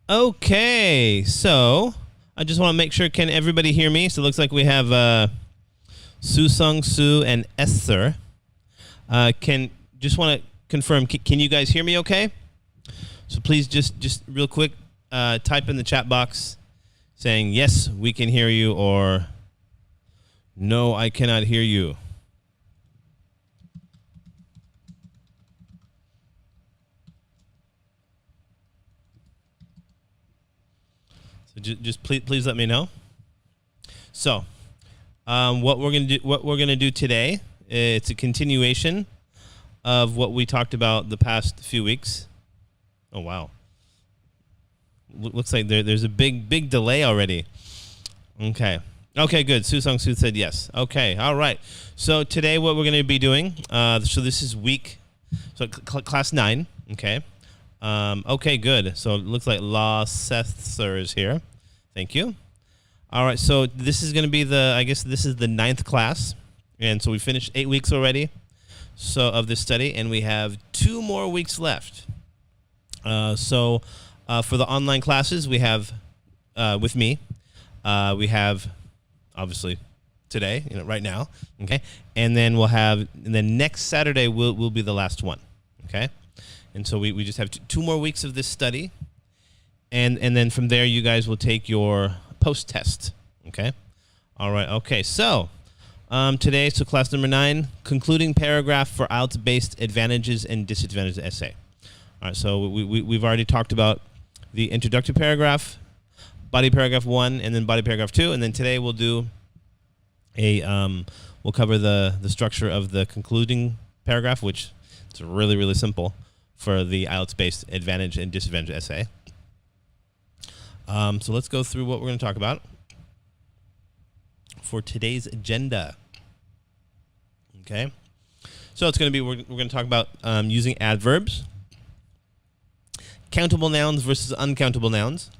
Okay, so I just want to make sure, can everybody hear me? So it looks like we have Su Sung Su and Esther. Just want to confirm, can you guys hear me okay? So please just real quick, type in the chat box saying, yes, we can hear you, or no, I cannot hear you. So just please let me know. So, what we're gonna do today, it's a continuation of what we talked about the past few weeks. Oh wow, looks like there's a big delay already. Okay, good. Su Sung Su said yes. Okay, all right. So today what we're gonna be doing. So this is class 9. Okay. Okay, good. So it looks like La Sether is here. Thank you. All right, so this is going to be this is the 9th class. And so we finished 8 weeks already of this study, and we have 2 more weeks left. So for the online classes, we have, with me, we have, obviously, today, right now, okay? And then next Saturday will be the last one, okay? And so we just have 2 more weeks of this study, and then from there you guys will take your post-test, okay? All right, okay, so today, class number 9, concluding paragraph for IELTS-based advantages and disadvantages essay. All right, so we've already talked about the introductory paragraph, body paragraph 1, and then body paragraph 2, and then today we'll do we'll cover the structure of the concluding paragraph, which is really simple for the IELTS-based advantage and disadvantage essay. So let's go through what we're going to talk about for today's agenda. Okay. So it's going to be, we're going to talk about using adverbs, countable nouns versus uncountable nouns,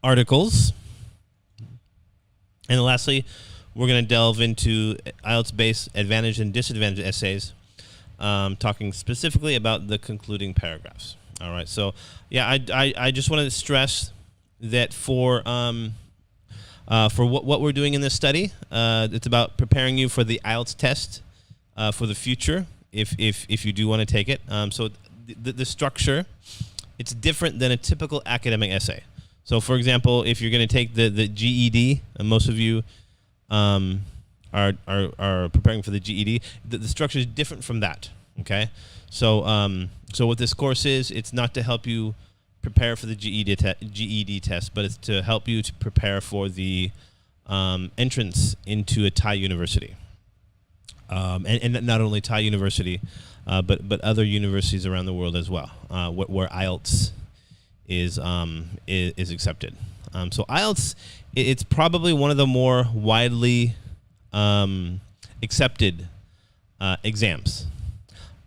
articles, and lastly, we're going to delve into IELTS-based advantage and disadvantage essays, talking specifically about the concluding paragraphs. All right, so yeah, I just wanted to stress that for what we're doing in this study, it's about preparing you for the IELTS test for the future, if you do want to take it. So the structure, it's different than a typical academic essay. So for example, if you're going to take the GED, and most of you are preparing for the GED, the structure is different from that. Okay, so what this course is, it's not to help you prepare for the GED test, but it's to help you to prepare for the entrance into a Thai university, and not only Thai university, but other universities around the world as well, where IELTS is accepted. So IELTS, it's probably one of the more widely accepted exams.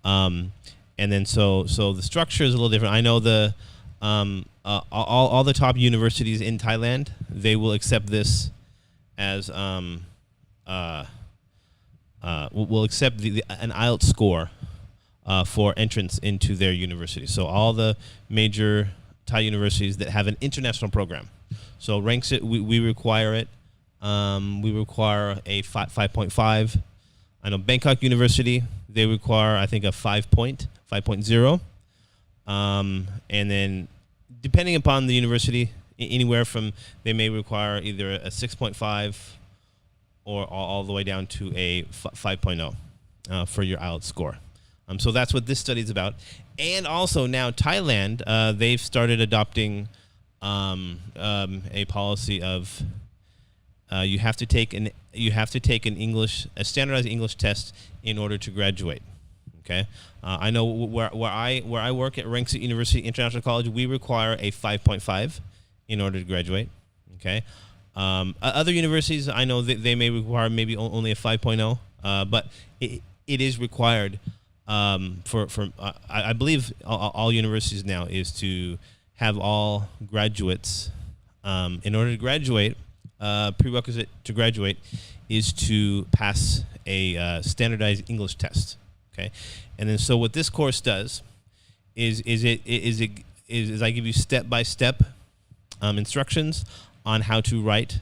And then so the structure is a little different. I know all the top universities in Thailand, they will accept this as will accept an IELTS score for entrance into their university. So all the major Thai universities that have an international program. So ranks it, we require it. We require a 5.5. I know Bangkok University, they require, I think, a 5.0. And then depending upon the university, anywhere from, they may require either a 6.5 or all the way down to a 5.0 for your IELTS score. So that's what this study is about. And also now Thailand, they've started adopting a policy of you have to take a standardized English test in order to graduate. Okay, I know where I work at Ranksat University International College, we require a 5.5 in order to graduate. Okay, other universities, I know that they may require maybe only a 5.0, but it is required I believe all universities now is to have all graduates in order to graduate. Prerequisite to graduate is to pass a standardized English test. Okay, and then so what this course does is it is I give you step-by-step instructions on how to write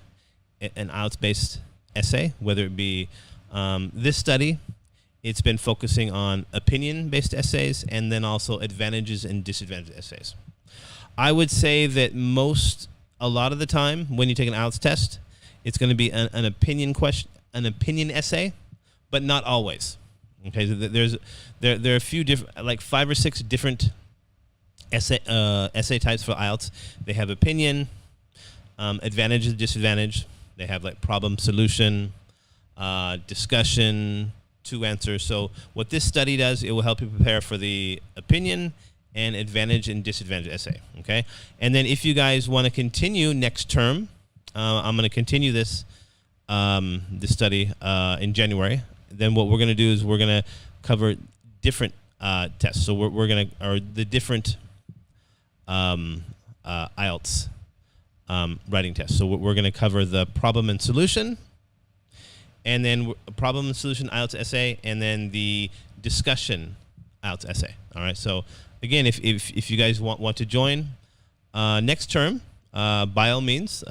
an IELTS-based essay, whether it be this study. It's been focusing on opinion-based essays and then also advantages and disadvantages essays. I would say that a lot of the time when you take an IELTS test, it's going to be an opinion question, an opinion essay, but not always. Okay, so there are a few different, like 5 or 6 different essay types for IELTS. They have opinion, advantage, disadvantage. They have like problem, solution, discussion, to answer. So what this study does, it will help you prepare for the opinion and advantage and disadvantage essay. Okay, and then if you guys want to continue next term, I'm going to continue this study in January. Then what we're going to do is we're going to cover different tests. So we're going to, or the different IELTS writing tests. So we're going to cover the problem and solution, and then problem and solution IELTS essay, and then the discussion IELTS essay. All right. So again, if you guys want to join next term, by all means,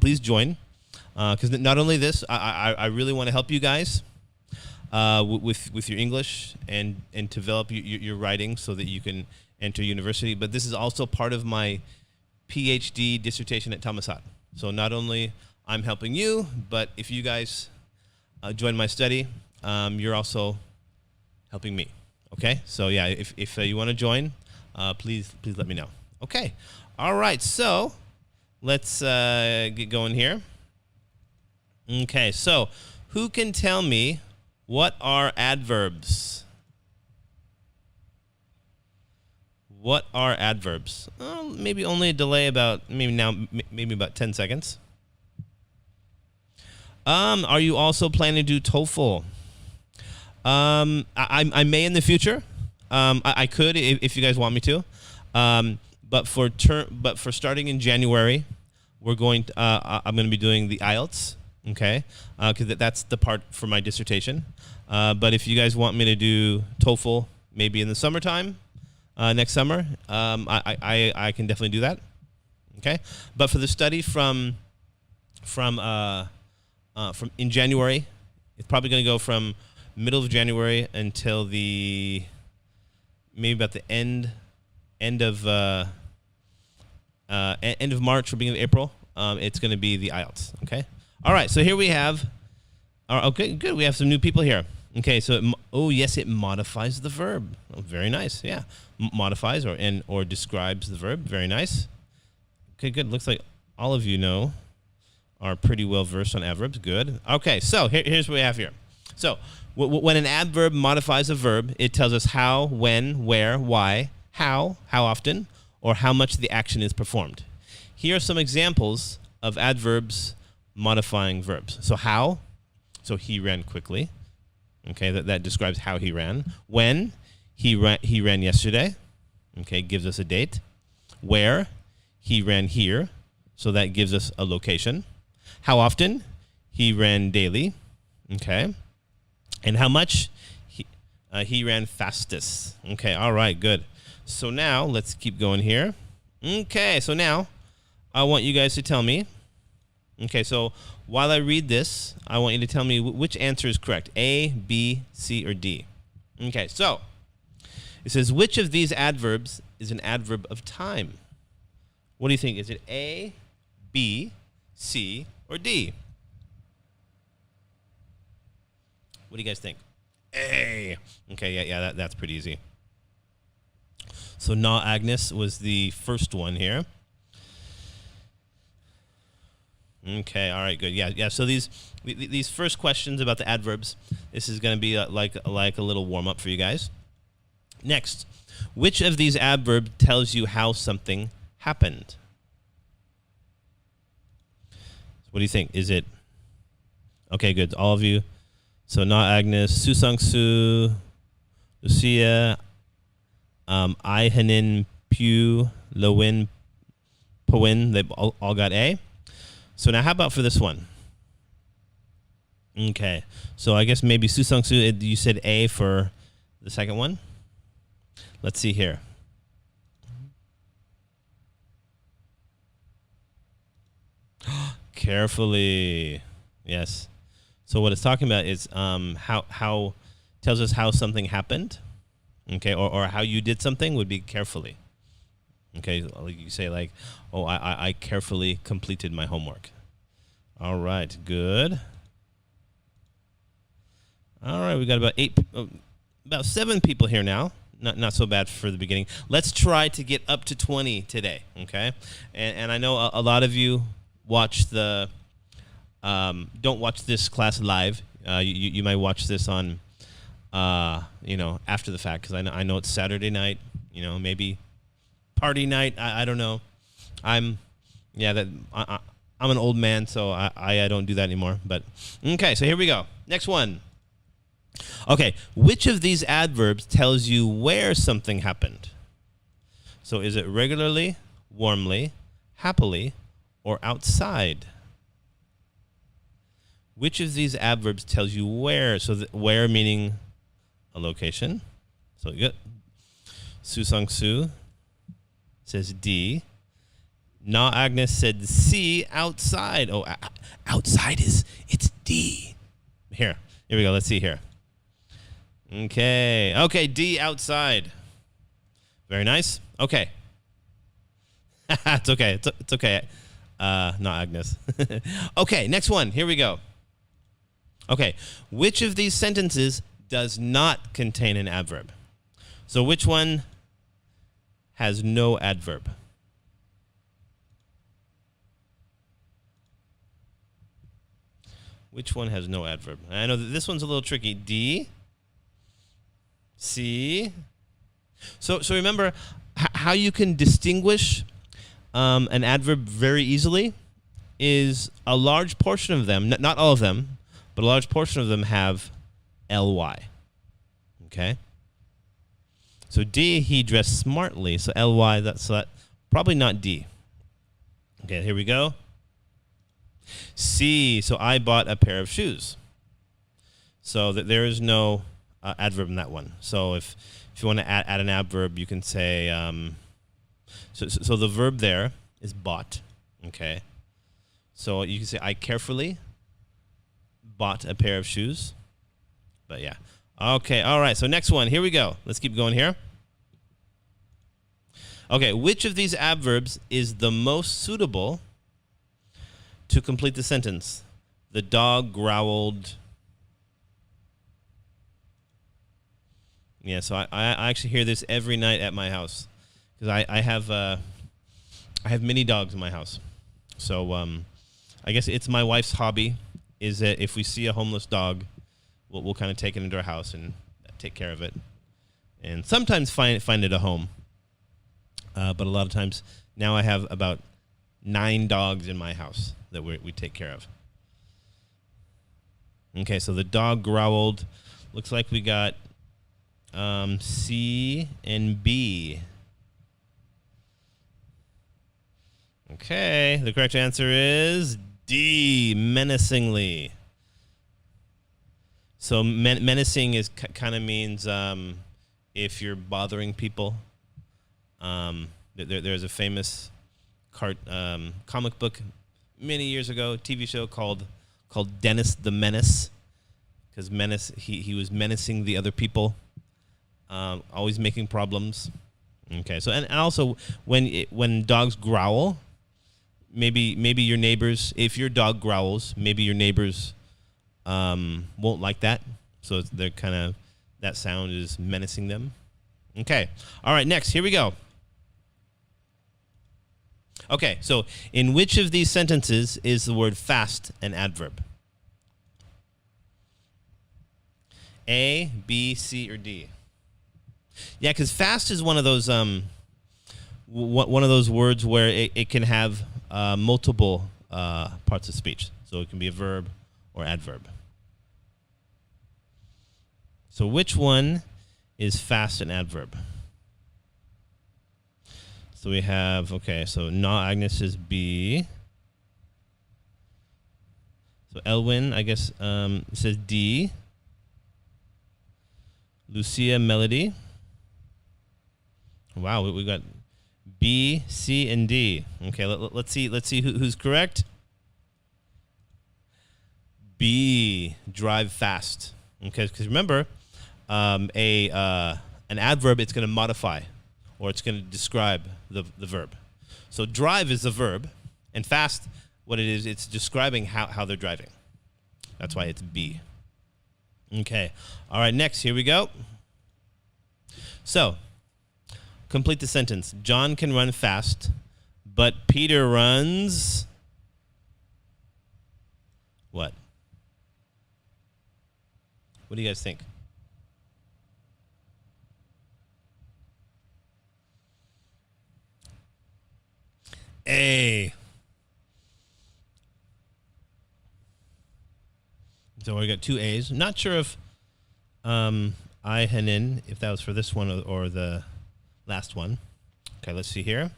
please join. Because not only this, I really want to help you guys with your English and develop your writing so that you can enter university. But this is also part of my PhD dissertation at Thammasat. So not only I'm helping you, but if you guys join my study, you're also helping me. Okay? So yeah, if you want to join, please let me know. Okay. All right. So let's get going here. Okay. So who can tell me what are adverbs? What are adverbs? Maybe only a delay maybe about 10 seconds. Are you also planning to do TOEFL? I may in the future. I could if you guys want me to. But for starting in January, I'm going to be doing the IELTS. Okay, because that's the part for my dissertation. But if you guys want me to do TOEFL, maybe in the summertime, next summer, I can definitely do that. Okay, but for the study from in January, it's probably going to go from middle of January until maybe about the end of March or beginning of April. It's going to be the IELTS. Okay. All right. So here we have. Okay, good. We have some new people here. Okay. So it modifies the verb. Oh, very nice. Yeah, modifies or describes the verb. Very nice. Okay, good. Looks like all of you are pretty well versed on adverbs. Good. Okay. So here's what we have here. So when an adverb modifies a verb, it tells us how, when, where, why, how often, or how much the action is performed. Here are some examples of adverbs modifying verbs. So how, so he ran quickly. Okay, that describes how he ran. When, he ran yesterday. Okay, gives us a date. Where, he ran here. So that gives us a location. How often, he ran daily. Okay. And how much, he ran fastest. Okay, all right, good. So now let's keep going here. Okay, so now I want you guys to tell me. Okay, so while I read this, I want you to tell me which answer is correct. A, B, C, or D. Okay, so it says, which of these adverbs is an adverb of time? What do you think? Is it A, B, C, or D? What do you guys think? A. Okay, yeah, that's pretty easy. So na Agnes was the first one here. Okay, all right, good. Yeah. So these first questions about the adverbs, this is going to be like a little warm up for you guys. Next, which of these adverbs tells you how something happened? What do you think? Is it? Okay, good. All of you. So na Agnes, Su Sung Su, Lucia, I Hanin, Pew, Lowin, Powin, they all got A. So now how about for this one? Okay. So I guess maybe Su Sung Su, you said A for the second one. Let's see here. Carefully. Yes. So what it's talking about is how tells us how something happened. Okay, or how you did something would be carefully. Okay, like you say like, oh, I carefully completed my homework. All right, good. All right, we got about 7 people here now. Not so bad for the beginning. Let's try to get up to 20 today, okay? And I know a lot of you watch don't watch this class live. You might watch this on, after the fact, because I know it's Saturday night, maybe party night. I don't know. I'm an old man, so I don't do that anymore. But okay, so here we go. Next one. Okay, which of these adverbs tells you where something happened? So is it regularly, warmly, happily, or outside? Which of these adverbs tells you where? So where meaning a location. So good. Su Sung Su says D. Na Agnes said C, outside. Oh, outside it's D. Here we go. Let's see here. Okay, D, outside. Very nice. Okay. It's okay. It's okay. Not Agnes. Okay, next one. Here we go. Okay, which of these sentences does not contain an adverb? So which one has no adverb? Which one has no adverb? I know that this one's a little tricky. D, C. So remember how you can distinguish an adverb very easily is a large portion of them, not all of them, but a large portion of them have ly. Okay? So D, he dressed smartly. So ly, that's probably not D. Okay, here we go. C, so I bought a pair of shoes. So that there is no adverb in that one. So if you want to add an adverb, you can say, so the verb there is bought. Okay. So you can say, I carefully bought a pair of shoes. But yeah. Okay, all right. So next one. Here we go. Let's keep going here. Okay, which of these adverbs is the most suitable to complete the sentence? The dog growled. Yeah, so I actually hear this every night at my house because I have many dogs in my house. So I guess it's my wife's hobby is that if we see a homeless dog, we'll kind of take it into our house and take care of it, and sometimes find it a home. But a lot of times now I have about 9 dogs in my house that we take care of. Okay, so the dog growled. Looks like we got C and B. Okay, the correct answer is D, menacingly. So menacing is kind of means if you're bothering people. There's a famous comic book many years ago, TV show called Dennis the Menace, because he was menacing the other people, always making problems. Okay, so and also when dogs growl, maybe your neighbors, if your dog growls, maybe your neighbors won't like that, so they're kind of, that sound is menacing them. Okay, all right, next, here we go. Okay, so in which of these sentences is the word fast an adverb? A, B, C, or D? Yeah, because fast is one of those words where it can have multiple parts of speech. So it can be a verb or adverb. So which one is fast an adverb? So we have, okay, so Na Agnes is B. So Elwin, I guess, says D. Lucia Melody. Wow, we got B, C, and D. Okay, let's see who's correct. B, drive fast. Okay, because remember, an adverb, it's going to modify, or it's going to describe the verb. So drive is the verb, and fast, what it is, it's describing how they're driving. That's why it's B. Okay. All right, next, here we go. So, complete the sentence. John can run fast, but Peter runs... What? What do you guys think? A. So we got two A's. Not sure if I and in, if that was for this one or the last one. Okay, let's see here.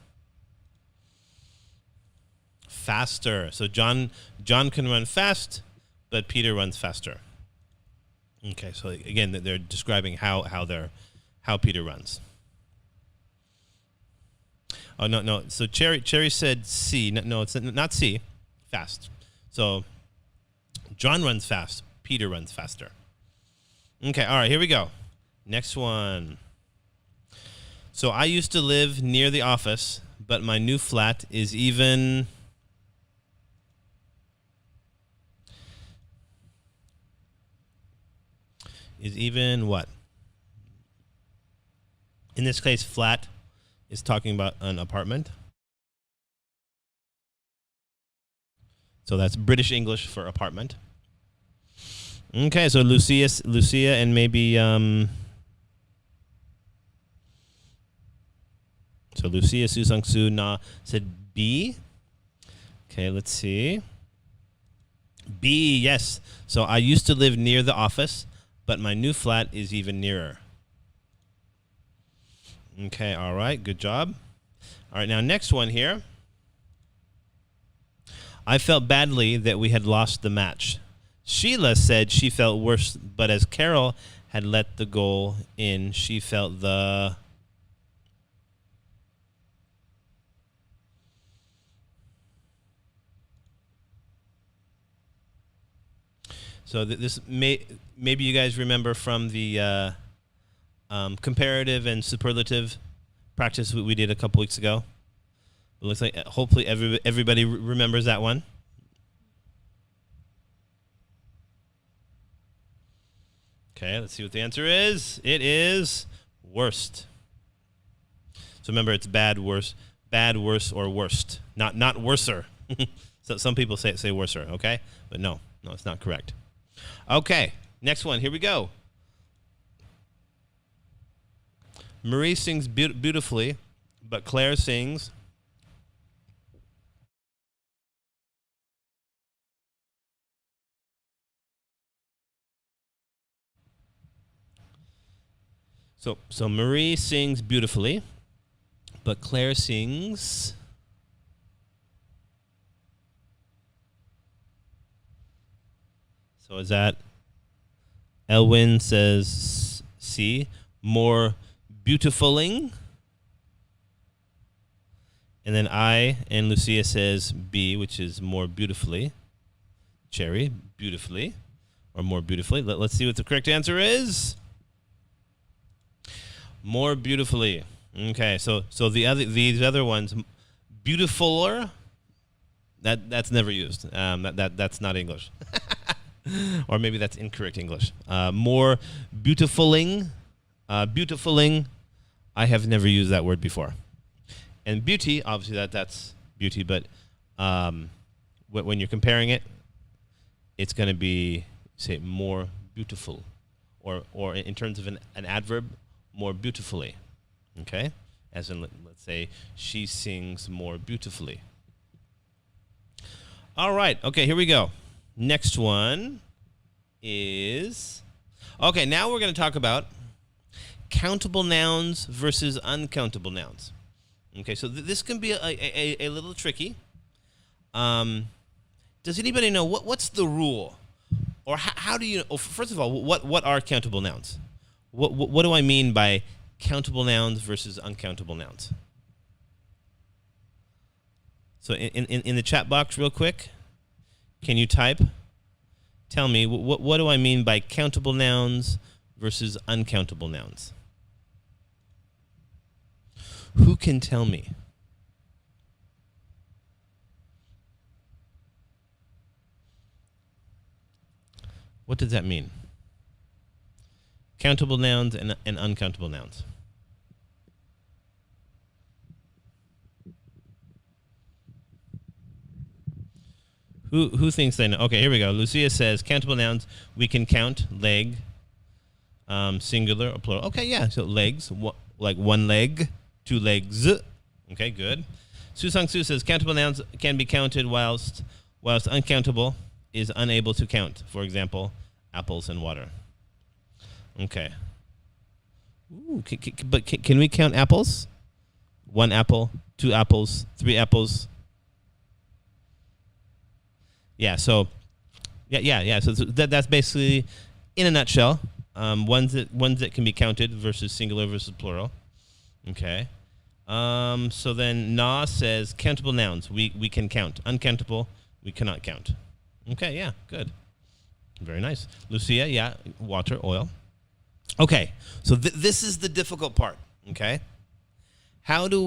Faster. So John can run fast, but Peter runs faster. Okay, so again, they're describing how Peter runs. Oh no. So Cherry said C. No, it's not C. Fast. So John runs fast. Peter runs faster. Okay, all right, here we go. Next one. So I used to live near the office, but my new flat is even... Is even what? In this case, flat is talking about an apartment. So that's British English for apartment. Okay, so Lucia, and maybe so Lucia, Susang Su Na said B. Okay, let's see. B, yes. So I used to live near the office, but my new flat is even nearer. Okay, all right, good job. All right, now next one here. I felt badly that we had lost the match. Sheila said she felt worse, but as Carol had let the goal in, she felt the... So this maybe you guys remember from the comparative and superlative practice we did a couple weeks ago. It looks like hopefully everybody remembers that one. Okay, let's see what the answer is. It is worst. So remember, it's bad, worse, or worst. Not worser. So some people say worser, okay? But no, it's not correct. Okay, next one. Here we go. Marie sings beautifully, but Claire sings... So Marie sings beautifully, but Claire sings... So is that... Elwin says C, more beautifuling. And then I and Lucia says B, which is more beautifully. Cherry, beautifully, or more beautifully. Let's see what the correct answer is. More beautifully. Okay, so these other ones, beautifuler, that's never used. That's not English. Or maybe that's incorrect English. More beautifuling. Beautifuling, I have never used that word before. And beauty, obviously that's beauty, but when you're comparing it, it's going to be, say, more beautiful. Or in terms of an adverb, more beautifully. Okay? As in, let's say, she sings more beautifully. All right. Okay, here we go. Next one is... Okay, now we're going to talk about countable nouns versus uncountable nouns. Okay, so this can be a little tricky. Does anybody know what's the rule? Or how do you... first of all, what are countable nouns? What do I mean by countable nouns versus uncountable nouns? So in the chat box real quick, can you type tell me what do I mean by countable nouns versus uncountable nouns? Who can tell me? What does that mean? Countable nouns and uncountable nouns. Who thinks they know? Okay, here we go. Lucia says countable nouns, we can count leg, singular or plural. Okay, yeah. So legs, like one leg, two legs. Okay, good. Su Sang Su says countable nouns can be counted whilst uncountable is unable to count. For example, apples and water. Okay. Ooh, but can we count apples? One apple, two apples, three apples. Yeah. So, yeah. So that's basically, in a nutshell, ones that can be counted versus singular versus plural. Okay. So then Na says countable nouns we can count. Uncountable we cannot count. Okay. Yeah. Good. Very nice. Lucia. Yeah. Water, oil. Okay. So this is the difficult part. Okay. How can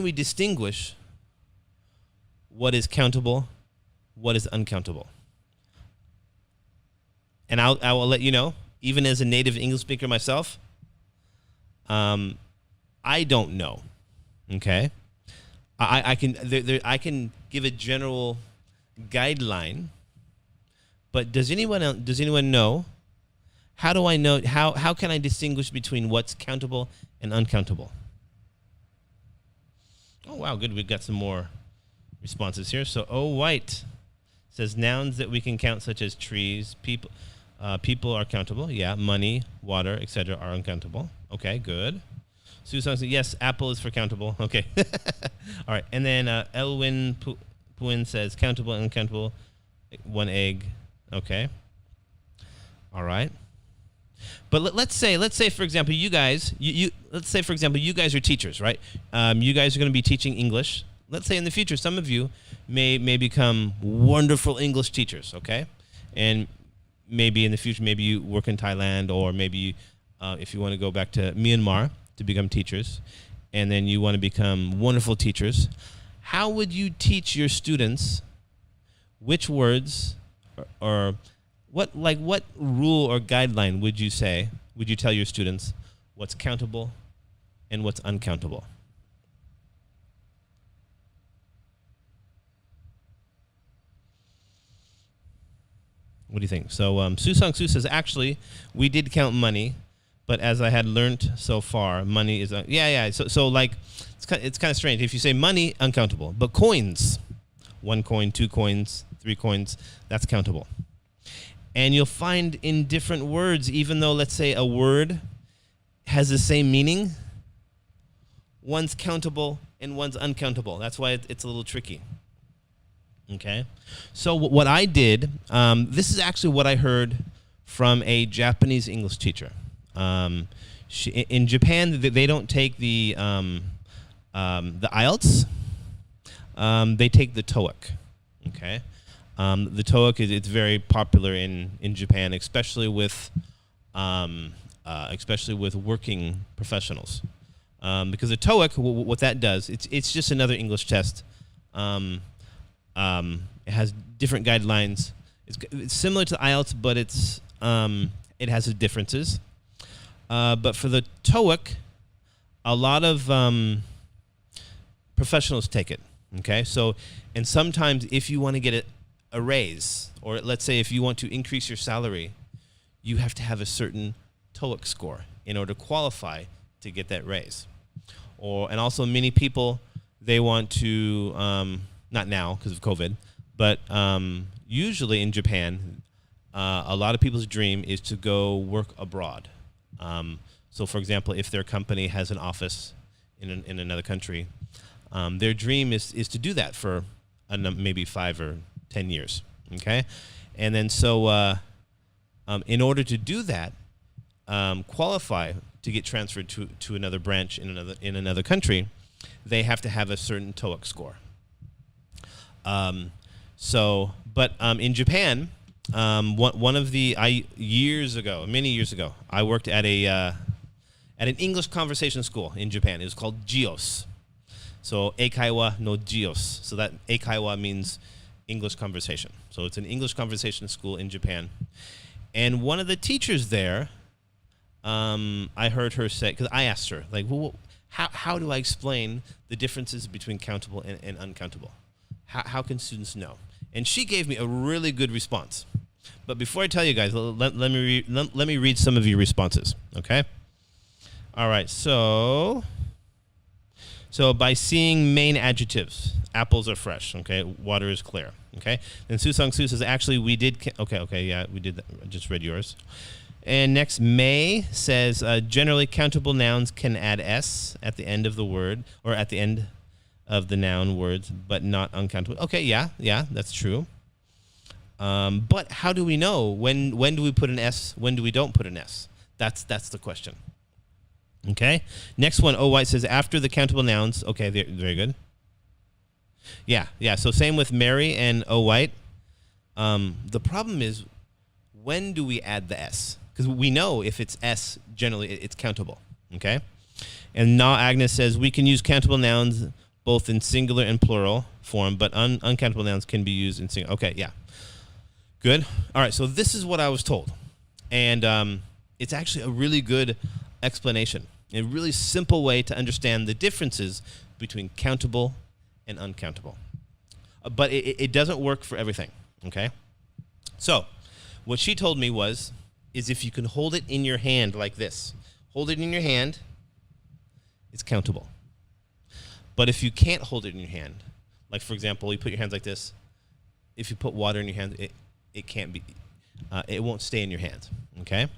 we distinguish what is countable, what is uncountable? And I will let you know, even as a native English speaker myself, I don't know. Okay, I can give a general guideline, but does anyone know? How do I know? How can I distinguish between what's countable and uncountable? Oh wow, good. We've got some more responses here. So, White says nouns that we can count, such as trees, people are countable. Yeah, money, water, etc., are uncountable. Okay, good. Susan says yes, apple is for countable. Okay, all right. And then Elwin Puin says countable and uncountable. One egg. Okay. All right. But let's say for example, you guys are teachers, right? You guys are going to be teaching English. Let's say in the future, some of you may become wonderful English teachers, okay? And maybe in the future, maybe you work in Thailand, or maybe if you want to go back to Myanmar to become teachers, and then you want to become wonderful teachers. How would you teach your students which words or what rule or guideline would you tell your students what's countable and what's uncountable? What do you think? So Su Sang Su says, actually, we did count money, but as I had learnt so far, money is So like it's kind of strange. If you say money, uncountable, but coins, 1 coin, 2 coins, 3 coins, that's countable. And you'll find in different words, even though let's say a word has the same meaning, one's countable and one's uncountable. That's why it's a little tricky. Okay, so what I did, this is actually what I heard from a Japanese English teacher. In Japan, they don't take the IELTS. They take the TOEIC. Okay, the TOEIC it's very popular in Japan, especially with working professionals, because the TOEIC, what that does, it's just another English test. It has different guidelines. It's similar to IELTS, but it has its differences. But for the TOEIC, a lot of professionals take it. Okay, so and sometimes if you want to get a raise, or let's say if you want to increase your salary, you have to have a certain TOEIC score in order to qualify to get that raise. And also many people, they want to not now because of COVID, but usually in Japan, a lot of people's dream is to go work abroad. So, for example, if their company has an office in another country, their dream is to do that for maybe 5 or 10 years. Okay, and then so in order to do that, qualify to get transferred to another branch in another country, they have to have a certain TOEIC score. So, but in Japan, one of the many years ago, I worked at an English conversation school in Japan. It was called NGOs. So eikaiwa no NGOs. So that eikaiwa means English conversation. So it's an English conversation school in Japan. And one of the teachers there, I heard her say, because I asked her, like, well, how do I explain the differences between countable and uncountable? How can students know? And she gave me a really good response. But before I tell you guys, let me read some of your responses, okay? All right, so by seeing main adjectives, apples are fresh, okay? Water is clear, okay? Then Su Sung Su says, actually, we did, yeah, we did that. I just read yours. And next, May says, generally, countable nouns can add S at the end of the word, or at the end of the noun words, but not uncountable. Okay, yeah, that's true. But how do we know? When do we put an S? When do we don't put an S? That's the question. Okay. Next one, O White says, after the countable nouns. Okay, very good. Yeah. So same with Mary and O White. The problem is, when do we add the S? Because we know if it's S, generally it's countable. Okay. And now Agnes says, we can use countable nouns both in singular and plural form, but uncountable nouns can be used in singular. Okay, yeah. Good. All right, so this is what I was told. And it's actually a really good explanation, a really simple way to understand the differences between countable and uncountable. But it doesn't work for everything, okay? So what she told me is if you can hold it in your hand like this, hold it in your hand, it's countable. But if you can't hold it in your hand, like for example, you put your hands like this, if you put water in your hand, it can't be, it won't stay in your hand, okay?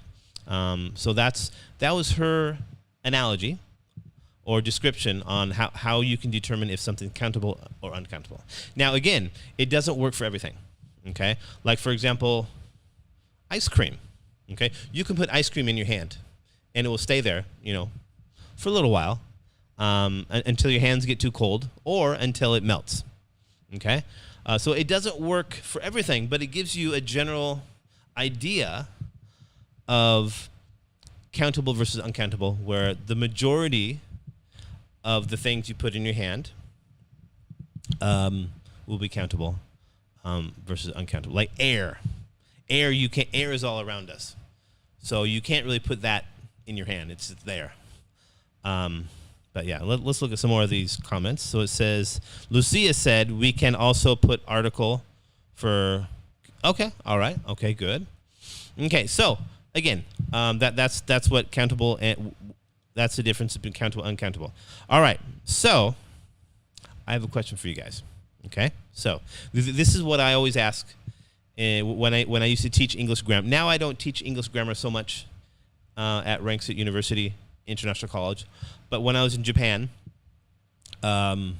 So that was her analogy or description on how you can determine if something's countable or uncountable. Now again, it doesn't work for everything, okay? Like for example, ice cream, okay? You can put ice cream in your hand and it will stay there, for a little while, until your hands get too cold or until it melts, okay? So it doesn't work for everything, but it gives you a general idea of countable versus uncountable, where the majority of the things you put in your hand will be countable versus uncountable. Like air. Air is all around us. So you can't really put that in your hand. It's there. But yeah, let's look at some more of these comments. So it says, Lucia said, we can also put article for, okay, all right, okay, good. Okay, so again, that's what countable, and that's the difference between countable and uncountable. All right, so I have a question for you guys, okay? So this is what I always ask when I used to teach English grammar. Now I don't teach English grammar so much at Ranksat University International College, but when I was in Japan, I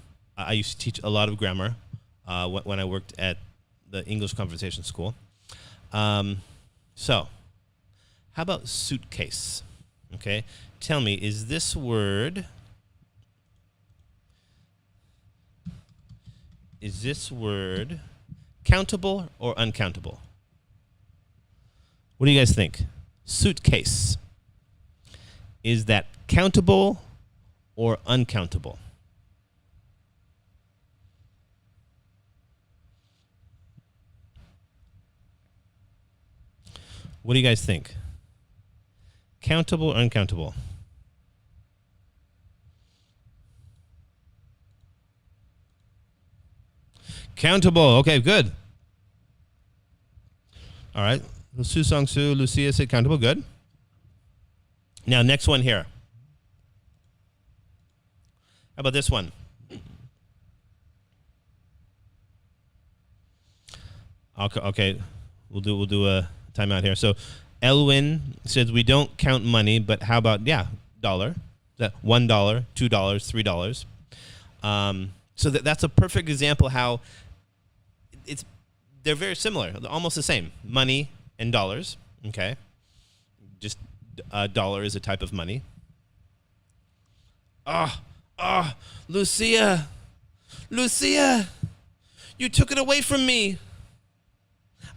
used to teach a lot of grammar when I worked at the English Conversation School. So, how about suitcase? Okay, tell me, is this word countable or uncountable? What do you guys think? Suitcase. Is that countable or uncountable? What do you guys think? Countable or uncountable? Countable. Okay, good. All right. Su Song Su, Lucia said countable. Good. Now, next one here. How about this one? Okay. We'll do a timeout here. So, Elwin says we don't count money, but how about dollar? That $1, $2, $3. So that's a perfect example how they're very similar, almost the same. Money and dollars. Okay, just a dollar is a type of money. Lucia, You took it away from me.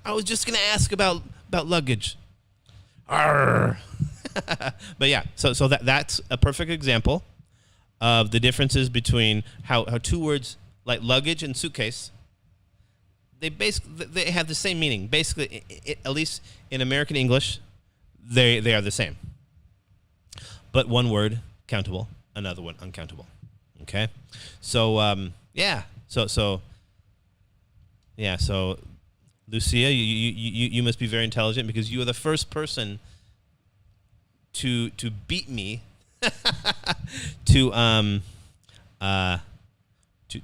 I was just going to ask about luggage. Arr. But yeah, so that's a perfect example of the differences between how two words like luggage and suitcase, they have the same meaning. Basically, at least in American English, they are the same. But one word countable, another one uncountable. Okay, so So Lucia, you must be very intelligent because you are the first person to beat me to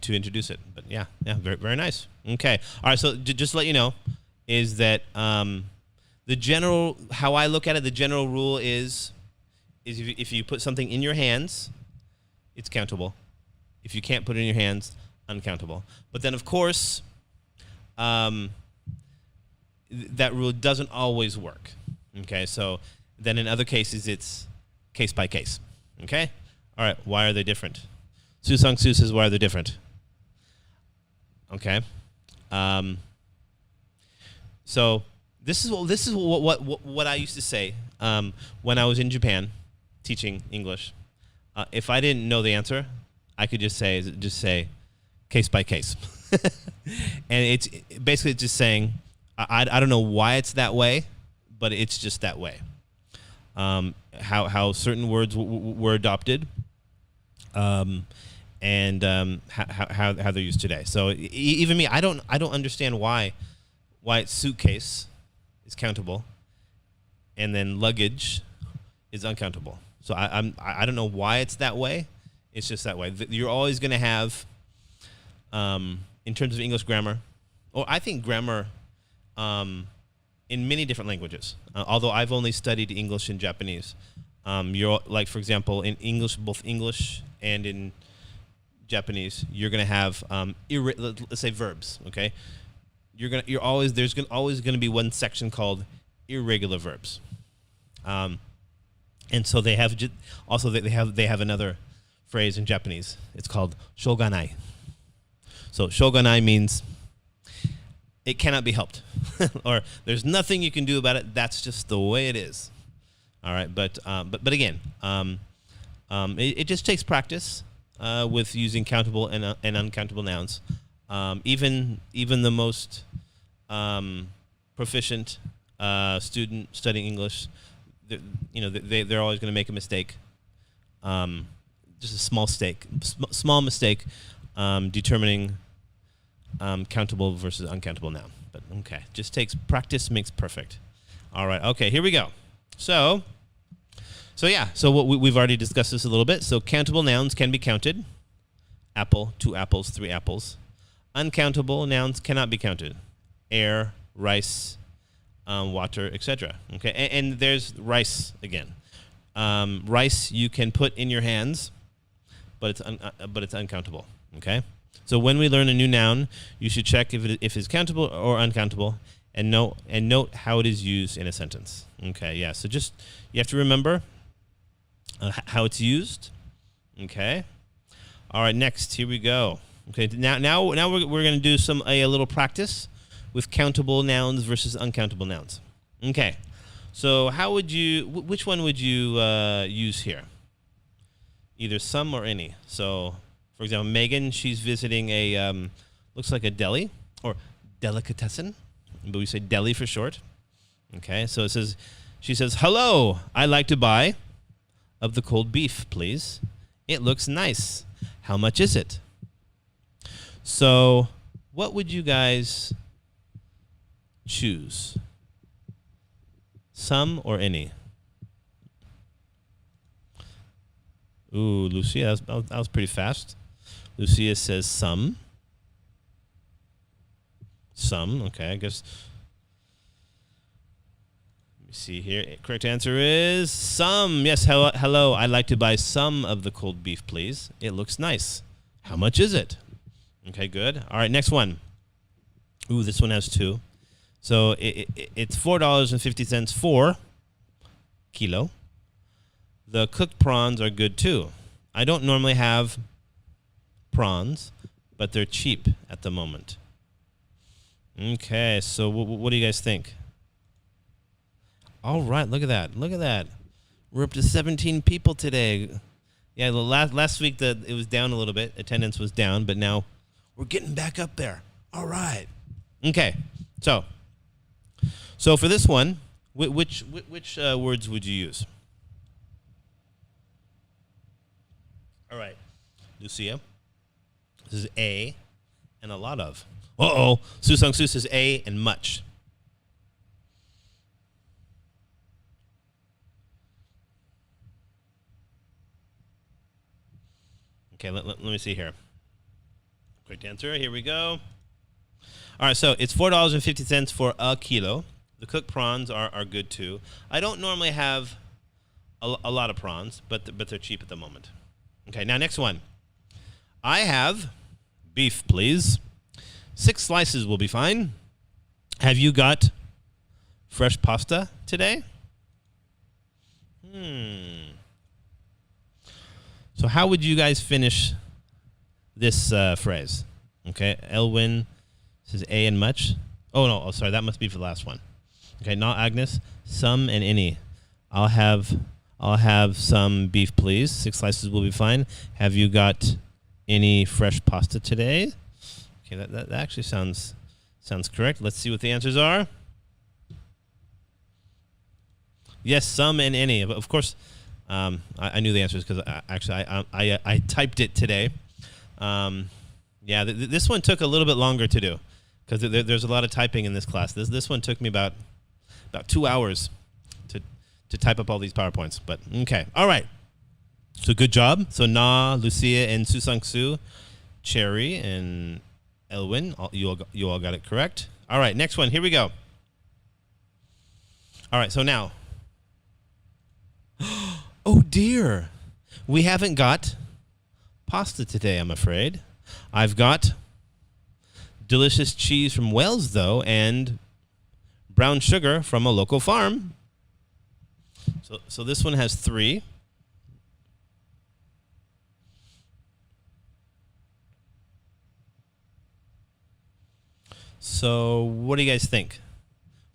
introduce it. But yeah, very very nice. Okay, all right. So just to let you know, is that the general how I look at it, the general rule is if you put something in your hands, it's countable. If you can't put it in your hands, uncountable. But then of course, that rule doesn't always work. Okay, so then in other cases it's case by case. Okay, all right. Why are they different? Susang Su says, why are they different? Okay, so this is what I used to say when I was in Japan teaching English. If I didn't know the answer, I could just say case by case, and it's basically just saying I don't know why it's that way, but it's just that way. How certain words were adopted, and how they're used today. So even me, I don't understand why it's suitcase is countable, and then luggage is uncountable. So I don't know why it's that way. It's just that way. You're always going to have, in terms of English grammar, or I think grammar, in many different languages. Although I've only studied English and Japanese. You're like, for example, in English, both English and in Japanese, you're going to have let's say verbs. Okay, there's always going to be one section called irregular verbs. And so they have they have another phrase in Japanese. It's called shoganai. So shoganai means it cannot be helped, or there's nothing you can do about it. That's just the way it is. All right, but again, it just takes practice with using countable and uncountable nouns. Even the most proficient student studying English, they're always going to make a mistake. Just a small mistake, determining countable versus uncountable noun. But okay, just takes practice makes perfect. All right, okay, here we go. So what we've already discussed this a little bit. So countable nouns can be counted: apple, 2 apples, 3 apples. Uncountable nouns cannot be counted: air, rice, water, etc. Okay, and there's rice again. Rice you can put in your hands, but it's uncountable. Okay, so when we learn a new noun, you should check if it's countable or uncountable, and note how it is used in a sentence. Okay, yeah. So just you have to remember how it's used. Okay. All right. Next, here we go. Okay. Now we're going to do a little practice with countable nouns versus uncountable nouns. Okay. So which one would you use here? Either some or any. So, for example, Megan, she's visiting a looks like a deli or delicatessen, but we say deli for short. Okay. So she says, "Hello, I'd like to buy of the cold beef, please. It looks nice. How much is it?" So, what would you guys choose? Some or any? Ooh, Lucia, that was pretty fast. Lucia says some. Some, okay, I guess. Let me see here. Correct answer is some. Yes, hello. I'd like to buy some of the cold beef, please. It looks nice. How much is it? Okay, good. All right, next one. Ooh, this one has 2. So it's $4.50 for kilo. The cooked prawns are good too. I don't normally have prawns, but they're cheap at the moment. Okay, so what do you guys think? All right, look at that. Look at that. We're up to 17 people today. Yeah, the last week it was down a little bit. Attendance was down, but now we're getting back up there. All right. Okay, so for this one, which words would you use? All right, Lucia. This is a and a lot of. Uh-oh. Su Sung Su says a and much. Okay, let me see here. Correct answer. Here we go. All right, so it's $4.50 for a kilo. The cooked prawns are good too. I don't normally have a lot of prawns, but they're cheap at the moment. Okay, now next one. I have beef, please. 6 slices will be fine. Have you got fresh pasta today? So how would you guys finish this phrase? Okay, Elwin says a and much. Oh, no, sorry, that must be for the last one. Okay, not Agnes. Some and any. I'll have some beef, please. 6 slices will be fine. Have you got any fresh pasta today? Okay, that actually sounds correct. Let's see what the answers are. Yes, some and any. Of course, I knew the answers because I typed it today. Yeah, this one took a little bit longer to do because there's a lot of typing in this class. This one took me about 2 hours to type up all these PowerPoints. But okay, all right. So good job. So Na, Lucia, and Su Sung Su, Cherry, and Elwin, you all got it correct. All right, next one. Here we go. All right, so now. Oh dear, we haven't got pasta today, I'm afraid. I've got delicious cheese from Wales, though, and brown sugar from a local farm. So this one has 3. So what do you guys think?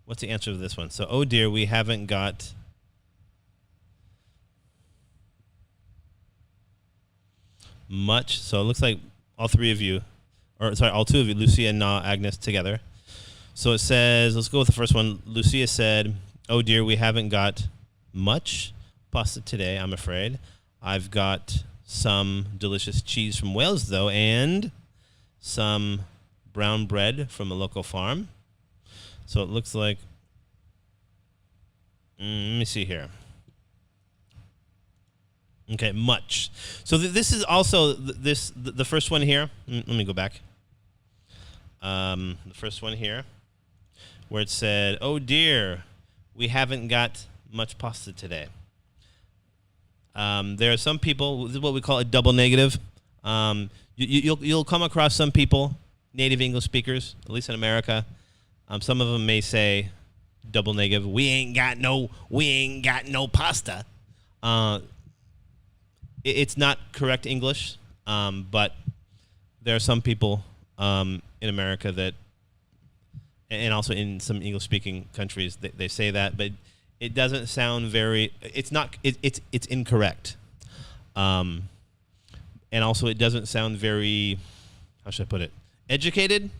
What's the answer to this one? So, oh dear, we haven't got much. So it looks like all 2 of you, Lucia and Na, Agnes, together. So it says, let's go with the first one. Lucia said, oh dear, we haven't got much pasta today, I'm afraid. I've got some delicious cheese from Wales, though, and some brown bread from a local farm. So it looks like, let me see here. Okay, much. So this is also the first one here. Let me go back. The first one here, where it said, "Oh dear, we haven't got much pasta today." There are some people. This is what we call a double negative. You'll come across some people, native English speakers, at least in America. Some of them may say double negative. We ain't got no pasta. It's not correct English, but there are some people in America that, and also in some English-speaking countries, they say that, but it doesn't sound very. It's not. It's incorrect, and also it doesn't sound very. How should I put it? Educated.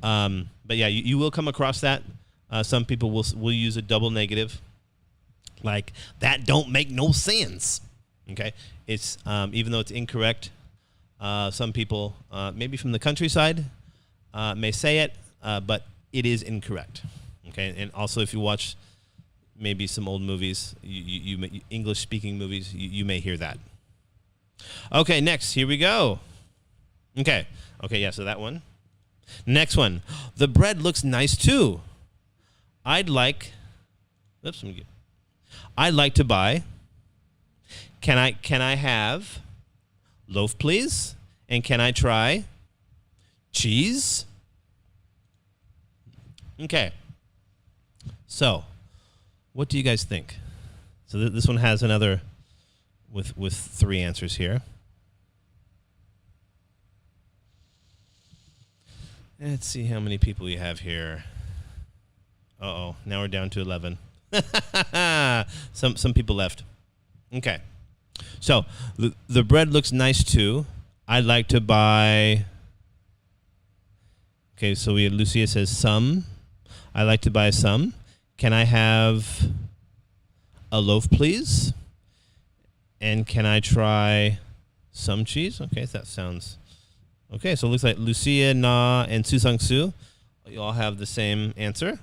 But yeah, you will come across that. Some people will use a double negative, like that don't make no sense. Okay, it's even though it's incorrect. Some people, maybe from the countryside, may say it, but it is incorrect. Okay, and also if you watch maybe some old movies, you English-speaking movies, you may hear that. Okay, next, here we go. Okay, yeah, so that one. Next one. The bread looks nice too. I'd like to buy. Can I have loaf, please? And can I try cheese? Okay. So, what do you guys think? So this one has another with 3 answers here. Let's see how many people we have here. Uh-oh, now we're down to 11. Some people left. Okay. So, the bread looks nice too. I'd like to buy... Okay, so Lucia says some. I'd like to buy some. Can I have a loaf, please? And can I try some cheese? Okay, that sounds... Okay, so it looks like Lucia, Na, and Susang Su, you all have the same answer.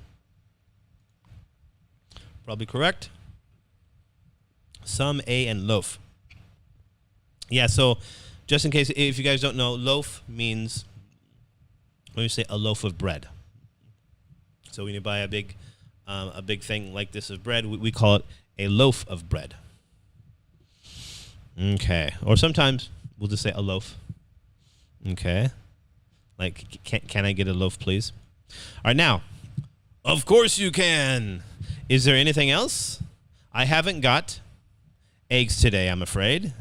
Probably correct. Some, A, and loaf. Yeah, so just in case, if you guys don't know, loaf means, let me say, a loaf of bread. So when you buy a big thing like this of bread, we call it a loaf of bread. Okay, or sometimes we'll just say a loaf. Okay, like, can I get a loaf, please? All right, now, of course you can. Is there anything else? I haven't got eggs today, I'm afraid.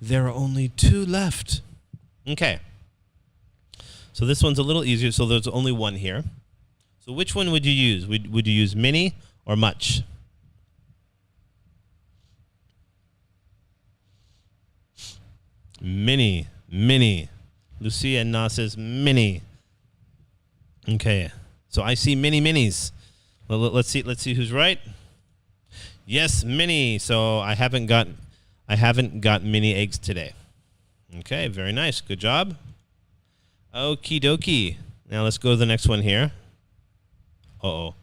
There are only 2 left. Okay, so this one's a little easier, so there's only 1 here. So which one would you use? Would you use many or much? Many. Lucia and Na says many. Okay, so I see many minis. Well, let's see who's right. Yes, many. So I haven't got many eggs today. Okay, very nice. Good job. Okie dokie. Now let's go to the next one here. Uh-oh.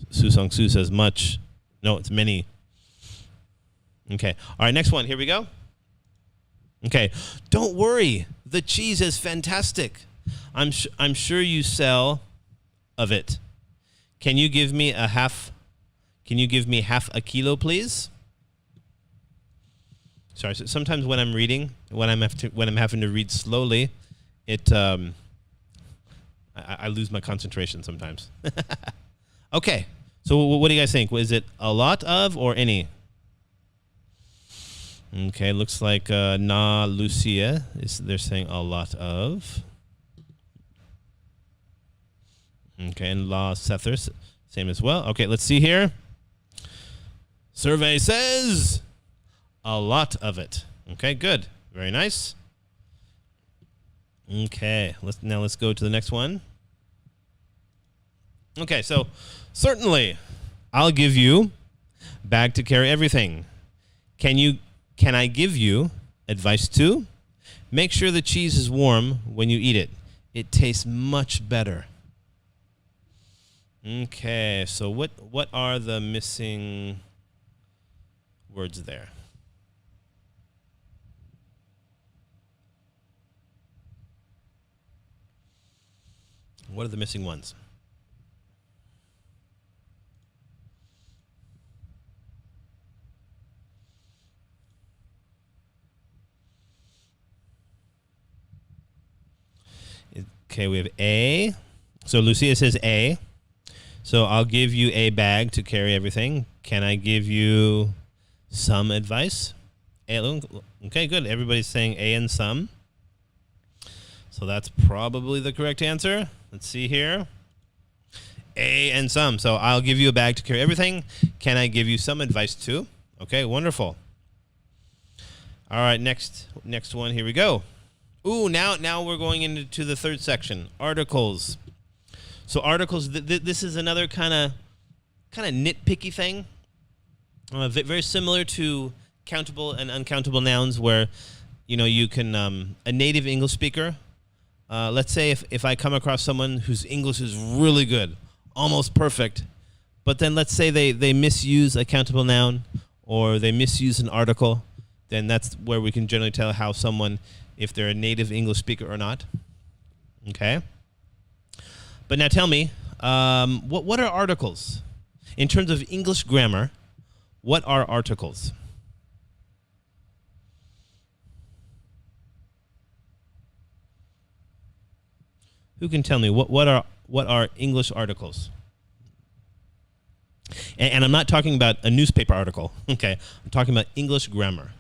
Susang Su says much. No, it's many. Okay. All right, next one. Here we go. Okay. Don't worry. The cheese is fantastic. I'm sure you sell of it. Can you give me half a kilo, please? Sorry. So sometimes when I'm reading, when I'm having to read slowly, I lose my concentration sometimes. Okay. So what do you guys think? Was it a lot of or any? Okay, looks like Na Lucia they're saying a lot of. Okay, and La Sether, same as well. Okay, let's see here. Survey says a lot of it. Okay, good. Very nice. Okay, let's go to the next one. Okay, so certainly I'll give you bag to carry everything. Can I give you advice too? Make sure the cheese is warm when you eat it. It tastes much better. Okay, so what are the missing words there? What are the missing ones? Okay, we have A. So Lucia says A. So I'll give you a bag to carry everything. Can I give you some advice? A. Okay, good. Everybody's saying A and some. So that's probably the correct answer. Let's see here. A and some. So I'll give you a bag to carry everything. Can I give you some advice too? Okay, wonderful. All right, next one. Here we go. Ooh, now we're going into the third section, articles. So articles, this is another kind of nitpicky thing, very similar to countable and uncountable nouns, where you can a native English speaker. Let's say if I come across someone whose English is really good, almost perfect, but then let's say they misuse a countable noun or they misuse an article, then that's where we can generally tell how someone, if they're a native English speaker or not. Okay? But now tell me, what are articles? In terms of English grammar, what are articles? Who can tell me what are English articles? And I'm not talking about a newspaper article. Okay, I'm talking about English grammar.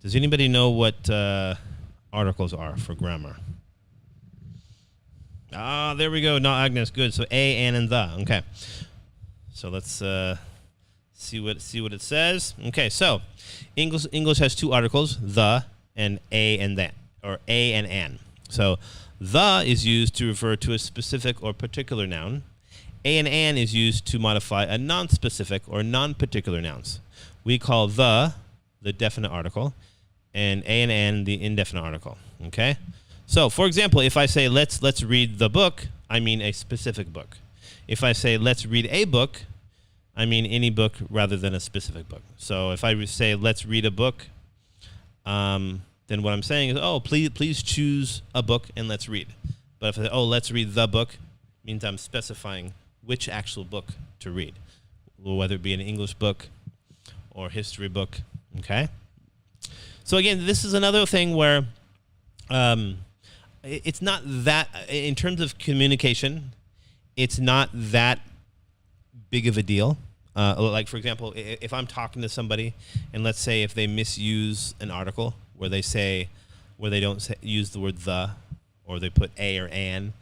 Does anybody know what articles are for grammar? Ah, there we go. Not Agnes. Good. So a, an, and the. Okay. So let's see what it says. Okay. So English has two articles, the and a and that, or a and an. So the is used to refer to a specific or particular noun. A and an is used to modify a non-specific or non-particular nouns. We call the definite article, and a and an the indefinite article. Okay. So, for example, if I say let's read the book, I mean a specific book. If I say let's read a book, I mean any book rather than a specific book. So if I say let's read a book, then what I'm saying is, oh, please choose a book and let's read. But if I say, oh, let's read the book, it means I'm specifying which actual book to read, whether it be an English book or history book. Okay. So again, this is another thing where it's not that, in terms of communication, it's not that big of a deal. Like, for example, if I'm talking to somebody, and let's say if they misuse an article where they don't use the word the, or they put a or an,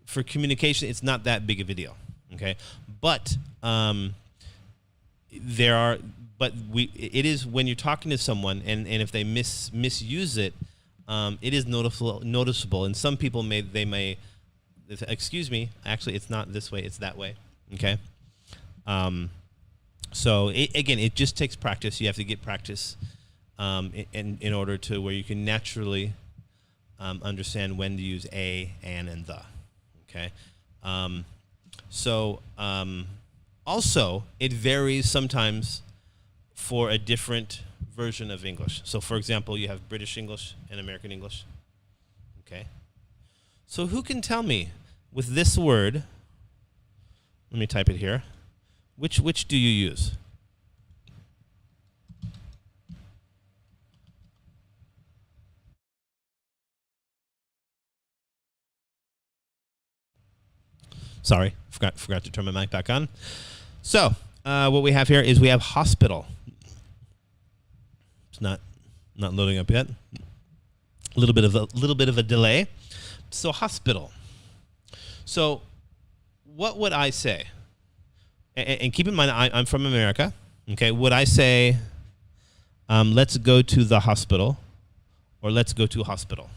for communication, it's not that big of a deal. Okay, but it is when you're talking to someone, and if they misuse it, it is noticeable. And some people may, excuse me, actually it's not this way, it's that way. Okay. So it just takes practice. You have to get practice in order to where you can naturally understand when to use a, an, and the. Okay. Also, it varies sometimes for a different version of English. So, for example, you have British English and American English. Okay. So who can tell me with this word, let me type it here, which do you use? Sorry, forgot to turn my mic back on. So, what we have here is we have hospital. It's not loading up yet. A little bit of a delay. So hospital. So, what would I say? And keep in mind, I'm from America. Okay, would I say, let's go to the hospital, or let's go to hospital?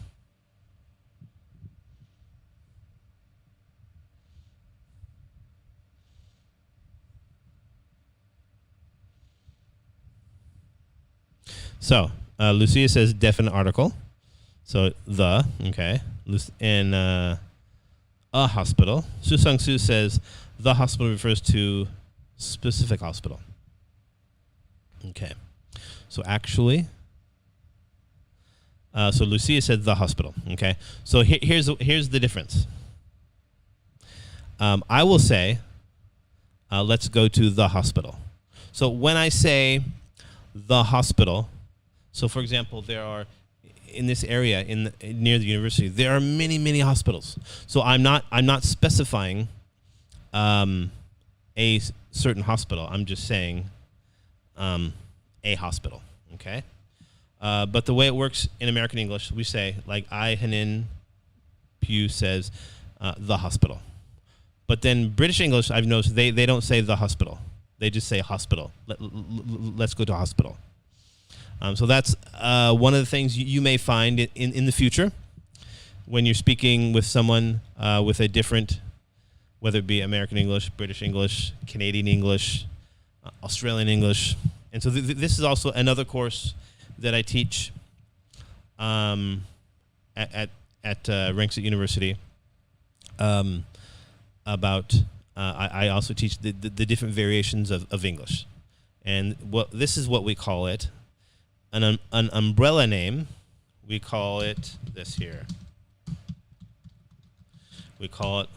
So, Lucia says definite article. So, the, okay. And a hospital. Su Sung Su says the hospital refers to specific hospital. Okay. So, actually, so Lucia said the hospital. Okay. So, here's the difference. I will say, let's go to the hospital. So, when I say the hospital, so, for example, there are, in this area, near the university, there are many hospitals. So I'm not specifying a certain hospital. I'm just saying a hospital. Okay. But the way it works in American English, we say, like Hanin Pew says, the hospital. But then British English, I've noticed they don't say the hospital. They just say hospital. Let's go to hospital. So that's one of the things you may find in the future when you're speaking with someone with a different, whether it be American English, British English, Canadian English, Australian English. And so this is also another course that I teach at Ranksat University about, I also teach the different variations of English. And this is what we call it. An umbrella name, we call it this here. We call it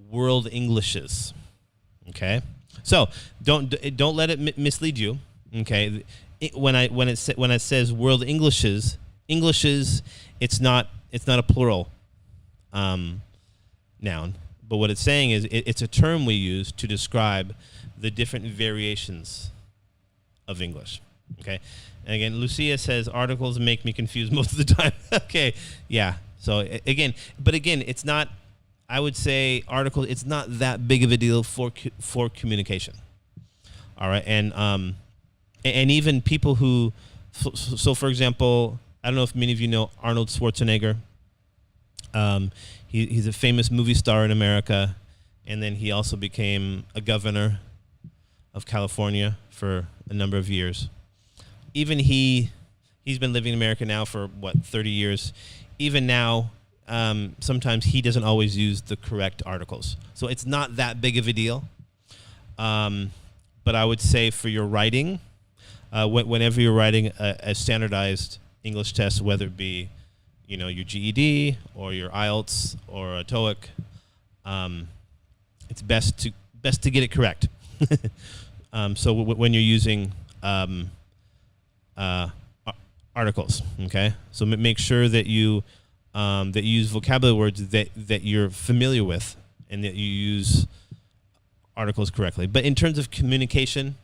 World Englishes. Okay, so don't let it mislead you. Okay, when it says World Englishes, it's not a plural noun, but what it's saying is it's a term we use to describe the different variations of English. Okay. And again, Lucia says articles make me confused most of the time. Okay, yeah. So again, it's not. I would say article. It's not that big of a deal for communication. All right, and even people who. So for example, I don't know if many of you know Arnold Schwarzenegger. He's a famous movie star in America, and then he also became a governor of California for a number of years. Even he's been living in America now for 30 years. Even now, sometimes he doesn't always use the correct articles. So it's not that big of a deal. But I would say for your writing, whenever you're writing a standardized English test, whether it be your GED or your IELTS or a TOEIC, it's best to get it correct. So when you're using articles, okay. So make sure that you use vocabulary words that you're familiar with, and that you use articles correctly. But in terms of communication,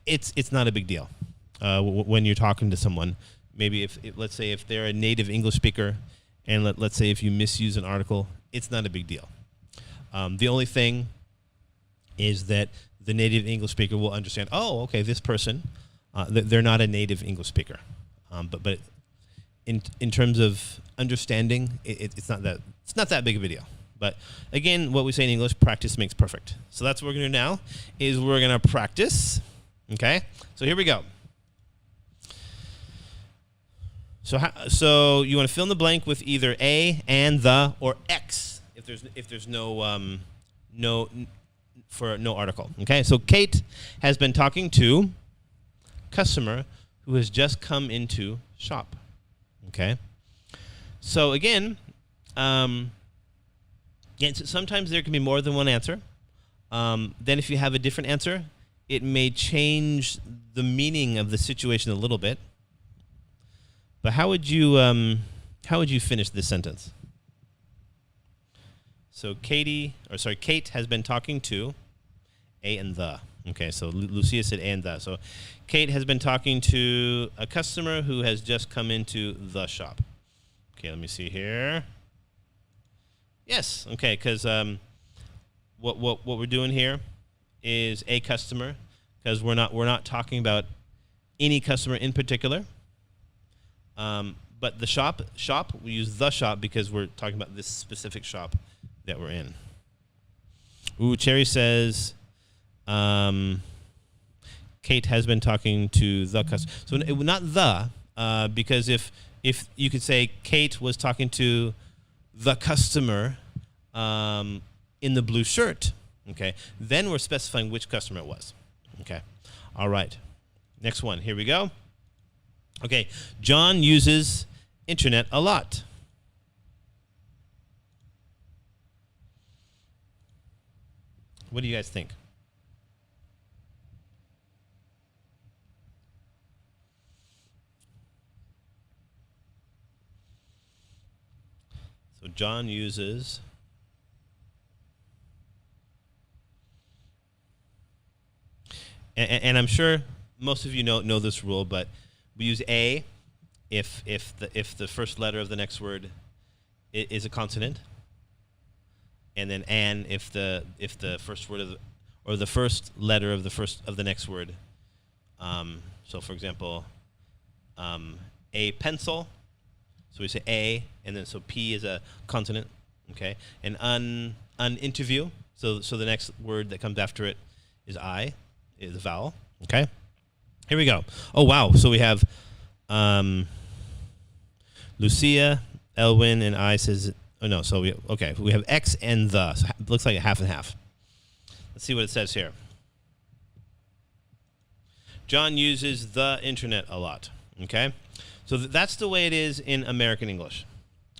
it's not a big deal when you're talking to someone. Maybe let's say if they're a native English speaker, and let's say if you misuse an article, it's not a big deal. The only thing is that the native English speaker will understand. Oh, okay, this person, they're not a native English speaker. But in terms of understanding, it's not that big of a deal. But again, what we say in English, practice makes perfect. So that's what we're going to do now, is we're going to practice. Okay, so here we go. So you want to fill in the blank with either a, and, the, or X if there's no article. Okay, so Kate has been talking to customer who has just come into shop. Okay, so again, sometimes there can be more than one answer. Then if you have a different answer, it may change the meaning of the situation a little bit. But how would you finish this sentence? So Kate has been talking to a and the. Okay, so Lucia said a and the. So Kate has been talking to a customer who has just come into the shop. Okay, let me see here. Yes, okay, because what we're doing here is a customer, because we're not talking about any customer in particular. But the shop, we use the shop because we're talking about this specific shop that we're in. Ooh, Cherry says, Kate has been talking to the customer. So not the, because if you could say Kate was talking to the customer in the blue shirt, okay, then we're specifying which customer it was. Okay, all right. Next one, here we go. Okay, John uses internet a lot. What do you guys think? So John uses and I'm sure most of you know this rule, but we use a if the first letter of the next word is a consonant, and then an if the first word of the first letter of the next word. So for example, a pencil. So we say a, and then so p is a consonant, okay? And an interview. So the next word that comes after it is I, is a vowel, okay? Here we go. Oh wow! So we have Lucia, Elwin, and I says. Oh no! So we have X and the. So it looks like a half and half. Let's see what it says here. John uses the internet a lot. Okay, so that's the way it is in American English.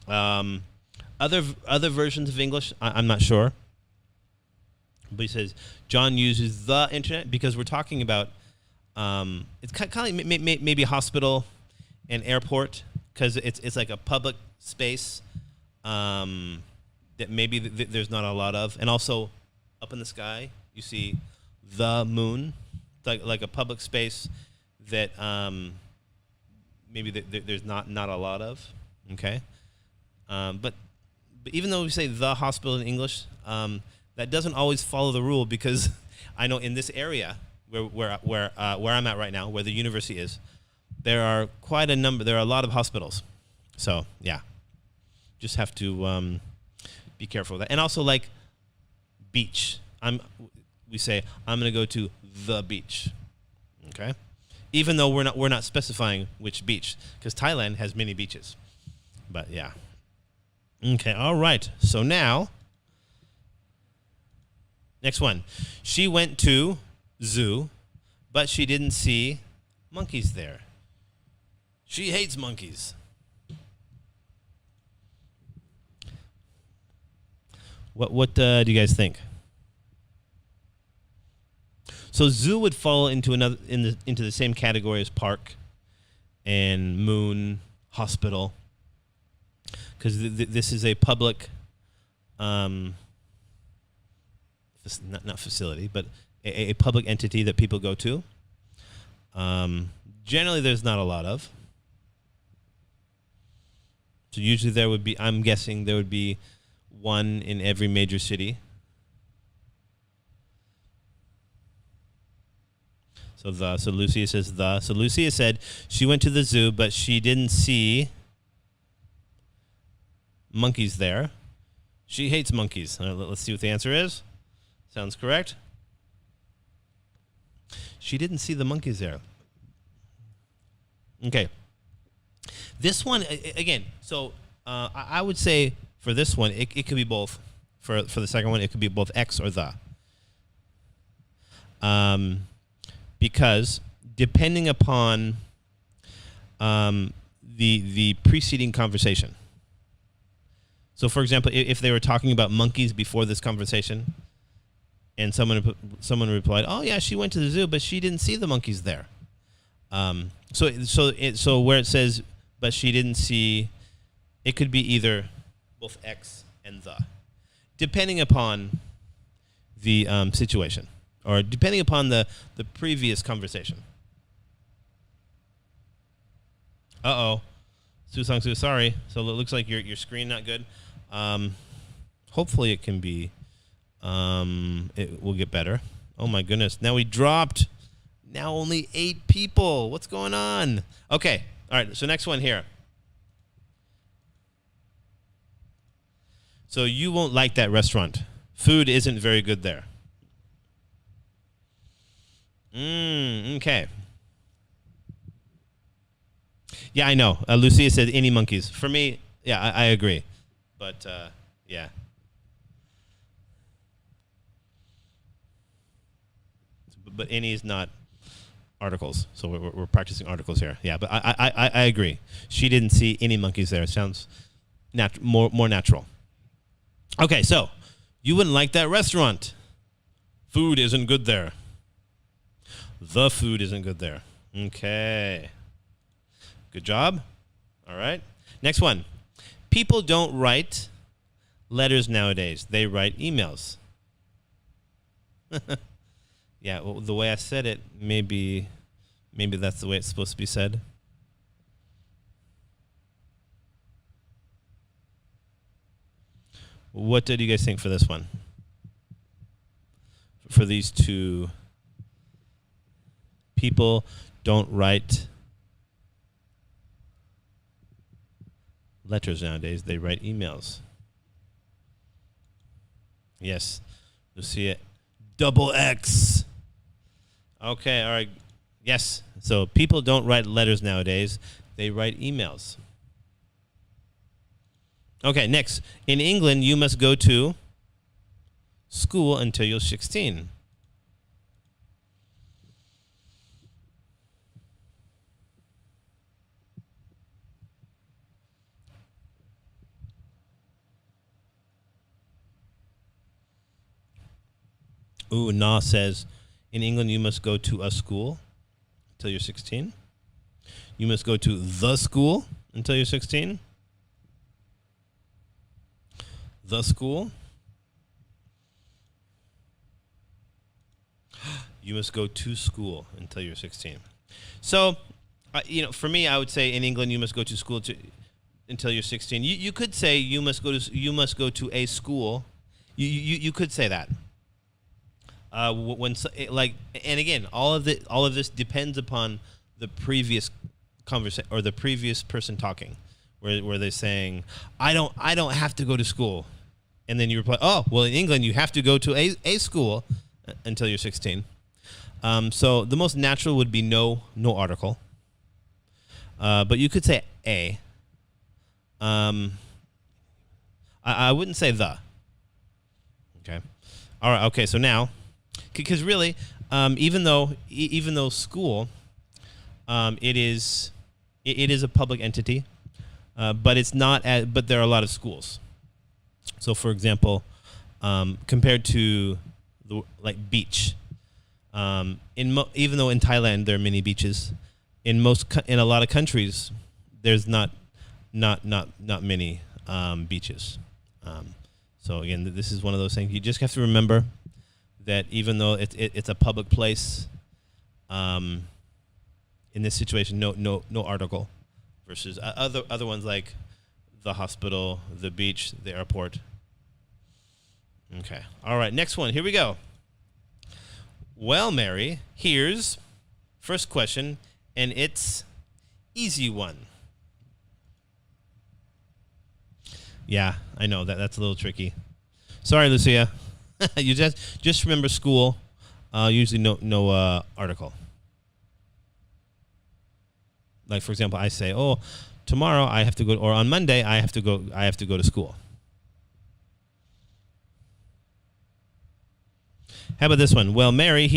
Other versions of English, I'm not sure. But he says John uses the internet because we're talking about. It's kind of like maybe a hospital and airport, because it's like a public space that maybe there's not a lot of. And also up in the sky, you see the moon, like a public space that maybe there's not a lot of. Okay, but even though we say the hospital in English, that doesn't always follow the rule, because I know in this area where I'm at right now, where the university is, there are a lot of hospitals. So yeah, just have to be careful of that. And also, like beach, we say I'm going to go to the beach. Okay, even though we're not specifying which beach, because Thailand has many beaches. But yeah. Okay, all right. So now, next one. She went to zoo, but she didn't see monkeys there. She hates monkeys. What do you guys think? So zoo would fall into into the same category as park and moon, hospital, because this is a public, not facility, but a public entity that people go to. Generally, there's not a lot of. So usually I'm guessing there would be one in every major city. So Lucia says the. So Lucia said she went to the zoo, but she didn't see monkeys there. She hates monkeys. Let's see what the answer is. Sounds correct. She didn't see the monkeys there. Okay. This one, again, so I would say for this one, it could be both. For the second one, it could be both X or the. Because depending upon the preceding conversation. So, for example, if they were talking about monkeys before this conversation, and someone replied, "Oh yeah, she went to the zoo, but she didn't see the monkeys there." So where it says, "But she didn't see," it could be either both X and the, depending upon the situation, or depending upon the previous conversation. Susang Su, sorry. So it looks like your screen not good. Hopefully it can be. It will get better. Oh my goodness! Now we dropped. Now only 8 people. What's going on? Okay. All right. So next one here. So you won't like that restaurant. Food isn't very good there. Okay. Yeah, I know. Lucia said any monkeys. For me, yeah, I agree. But, yeah. But any is not articles. So we're practicing articles here. Yeah, but I agree. She didn't see any monkeys there. It sounds more natural. Okay, so you wouldn't like that restaurant. Food isn't good there. The food isn't good there. Okay. Good job. All right. Next one. People don't write letters nowadays. They write emails. Yeah, well, the way I said it, maybe that's the way it's supposed to be said. What did you guys think for this one? For these two, people don't write letters nowadays. They write emails. Yes. You'll see it. Double X. Okay, all right. Yes. So people don't write letters nowadays. They write emails. Okay, next. In England, you must go to school until you're 16. Ooh, Na says, in England, you must go to a school until you're 16. You must go to the school until you're 16. The school. You must go to school until you're 16. So, for me, I would say in England, you must go to school until you're 16. You could say you must go to a school. You could say that. And again, all of this depends upon the previous conversation or the previous person talking, where they're saying, I don't have to go to school, and then you reply, oh, well, in England you have to go to a school until you're 16. So the most natural would be no article, but you could say a. I wouldn't say the. Okay, all right. Okay, so now, because really, even though school, it is a public entity, but it's not. But there are a lot of schools. So, for example, compared to the beach, even though in Thailand there are many beaches, in a lot of countries there's not many beaches. So again, this is one of those things you just have to remember that even though it's a public place, in this situation, no article, versus other ones like the hospital, the beach, the airport. Okay. All right. Next one. Here we go. Well, Mary, here's first question, and it's easy one. Yeah, I know that's a little tricky. Sorry, Lucia. You just remember school. Usually no article. Like, for example, I say, oh, tomorrow I have to go, or on Monday I have to go to school. How about this one? Well, Mary,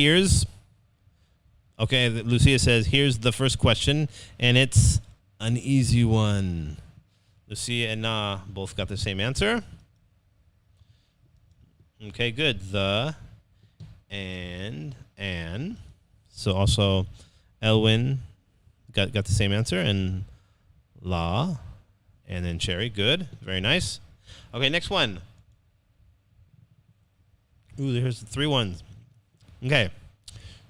Lucia says, here's the first question, and it's an easy one. Lucia and Na both got the same answer. Okay, good. The and. So also Elwin got the same answer, and La, and then Cherry. Good. Very nice. Okay, next one. Ooh, there's 3 ones. Okay.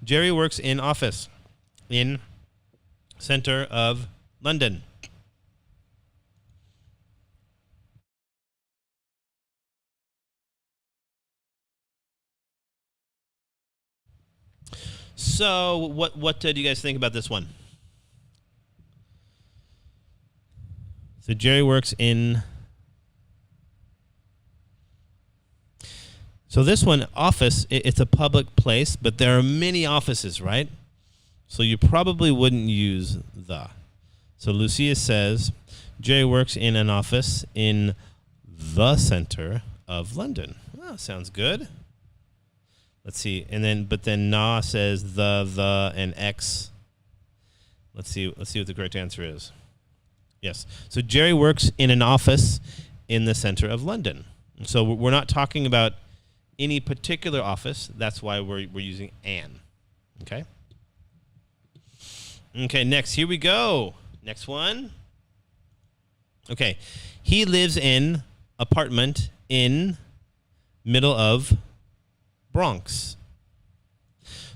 Jerry works in office in center of London. So what do you guys think about this one? So Jerry works in. So this one, office, it's a public place, but there are many offices, right? So you probably wouldn't use the. So Lucia says, Jerry works in an office in the center of London. Oh, sounds good. Let's see. But then Na says the, and X. Let's see what the correct answer is. Yes. So Jerry works in an office in the center of London. So we're not talking about any particular office. That's why we're using an. Okay. Okay, next. Here we go. Next one. Okay. He lives in apartment in middle of Bronx.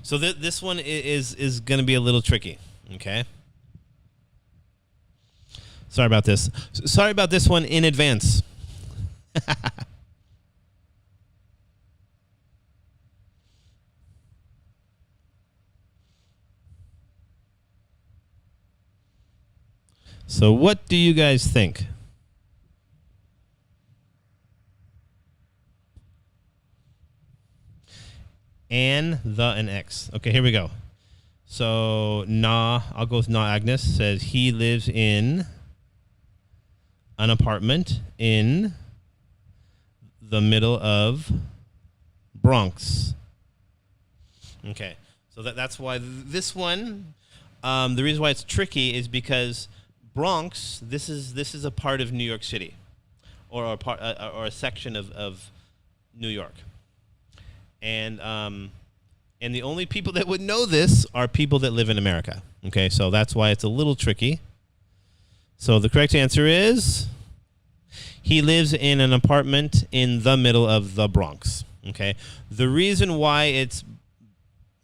So this one is going to be a little tricky. Okay. Sorry about this. Sorry about this one in advance. So what do you guys think? And the and X. Okay, here we go. So I'll go with Agnes says he lives in an apartment in the middle of Bronx. Okay, so that's why this one. The reason why it's tricky is because Bronx. This is a part of New York City, or a section of New York, and the only people that would know this are people that live in America. Okay, so that's why it's a little tricky. So the correct answer is he lives in an apartment in the middle of the Bronx. Okay, the reason why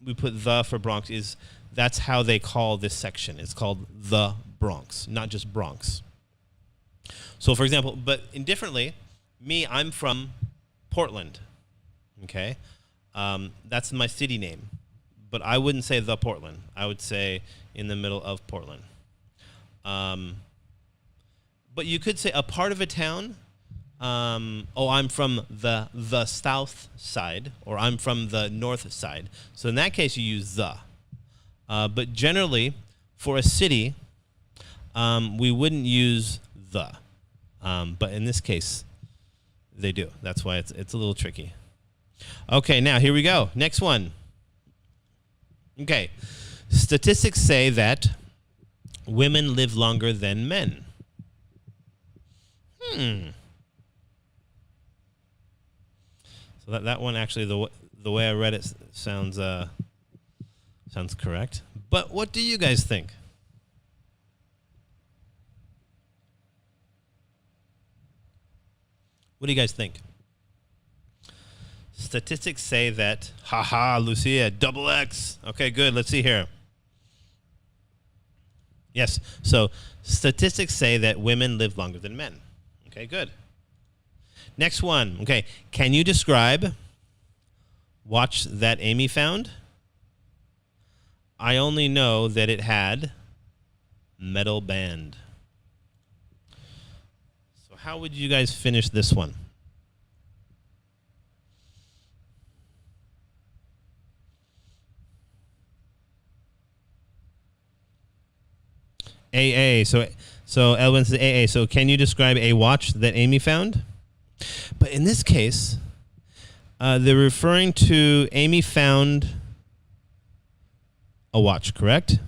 we put the for Bronx is that's how they call this section. It's called the Bronx, not just Bronx. So, for example, but indifferently, me, I'm from Portland. Okay, that's my city name, but I wouldn't say the Portland. I would say in the middle of Portland. But you could say a part of a town. I'm from the south side, or I'm from the north side. So in that case, you use the. But generally, for a city, we wouldn't use the. But in this case, they do. That's why it's a little tricky. Okay, now here we go. Next one. Okay. Statistics say that women live longer than men. So that one actually, the way I read it sounds correct. But what do you guys think? What do you guys think? Statistics say that, haha, Lucia, double X. Okay, good. Let's see here. Yes, so statistics say that women live longer than men. Okay, good. Next one. Okay, can you describe watch that Amy found? I only know that it had metal band. So how would you guys finish this one? AA. So Elwin says AA. So can you describe a watch that Amy found? But in this case, they're referring to Amy found a watch, correct?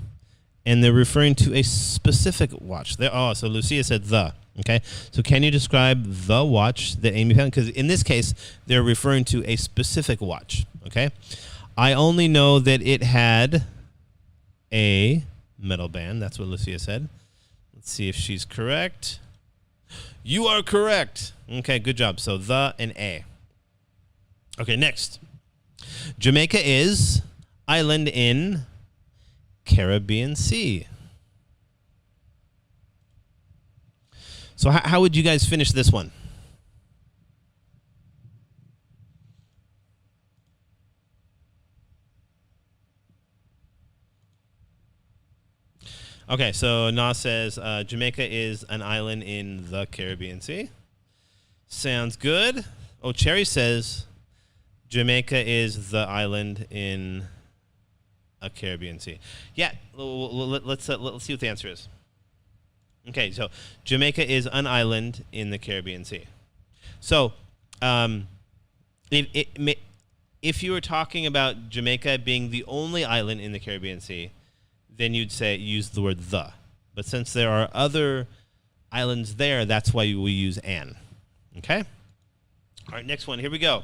And they're referring to a specific watch. So Lucia said the. Okay. So can you describe the watch that Amy found? Because in this case, they're referring to a specific watch. Okay. I only know that it had a metal band. That's what Lucia said. Let's see if she's correct. You are correct. Okay, good job. So the and a. Okay, next. Jamaica is island in Caribbean Sea. So how would you guys finish this one? Okay, so Na says Jamaica is an island in the Caribbean Sea. Sounds good. Oh, Cherry says Jamaica is the island in a Caribbean Sea. Yeah, let's see what the answer is. Okay, so Jamaica is an island in the Caribbean Sea. So, if you were talking about Jamaica being the only island in the Caribbean Sea, then you'd use the word the. But since there are other islands there, that's why we use an. Okay? All right, next one. Here we go.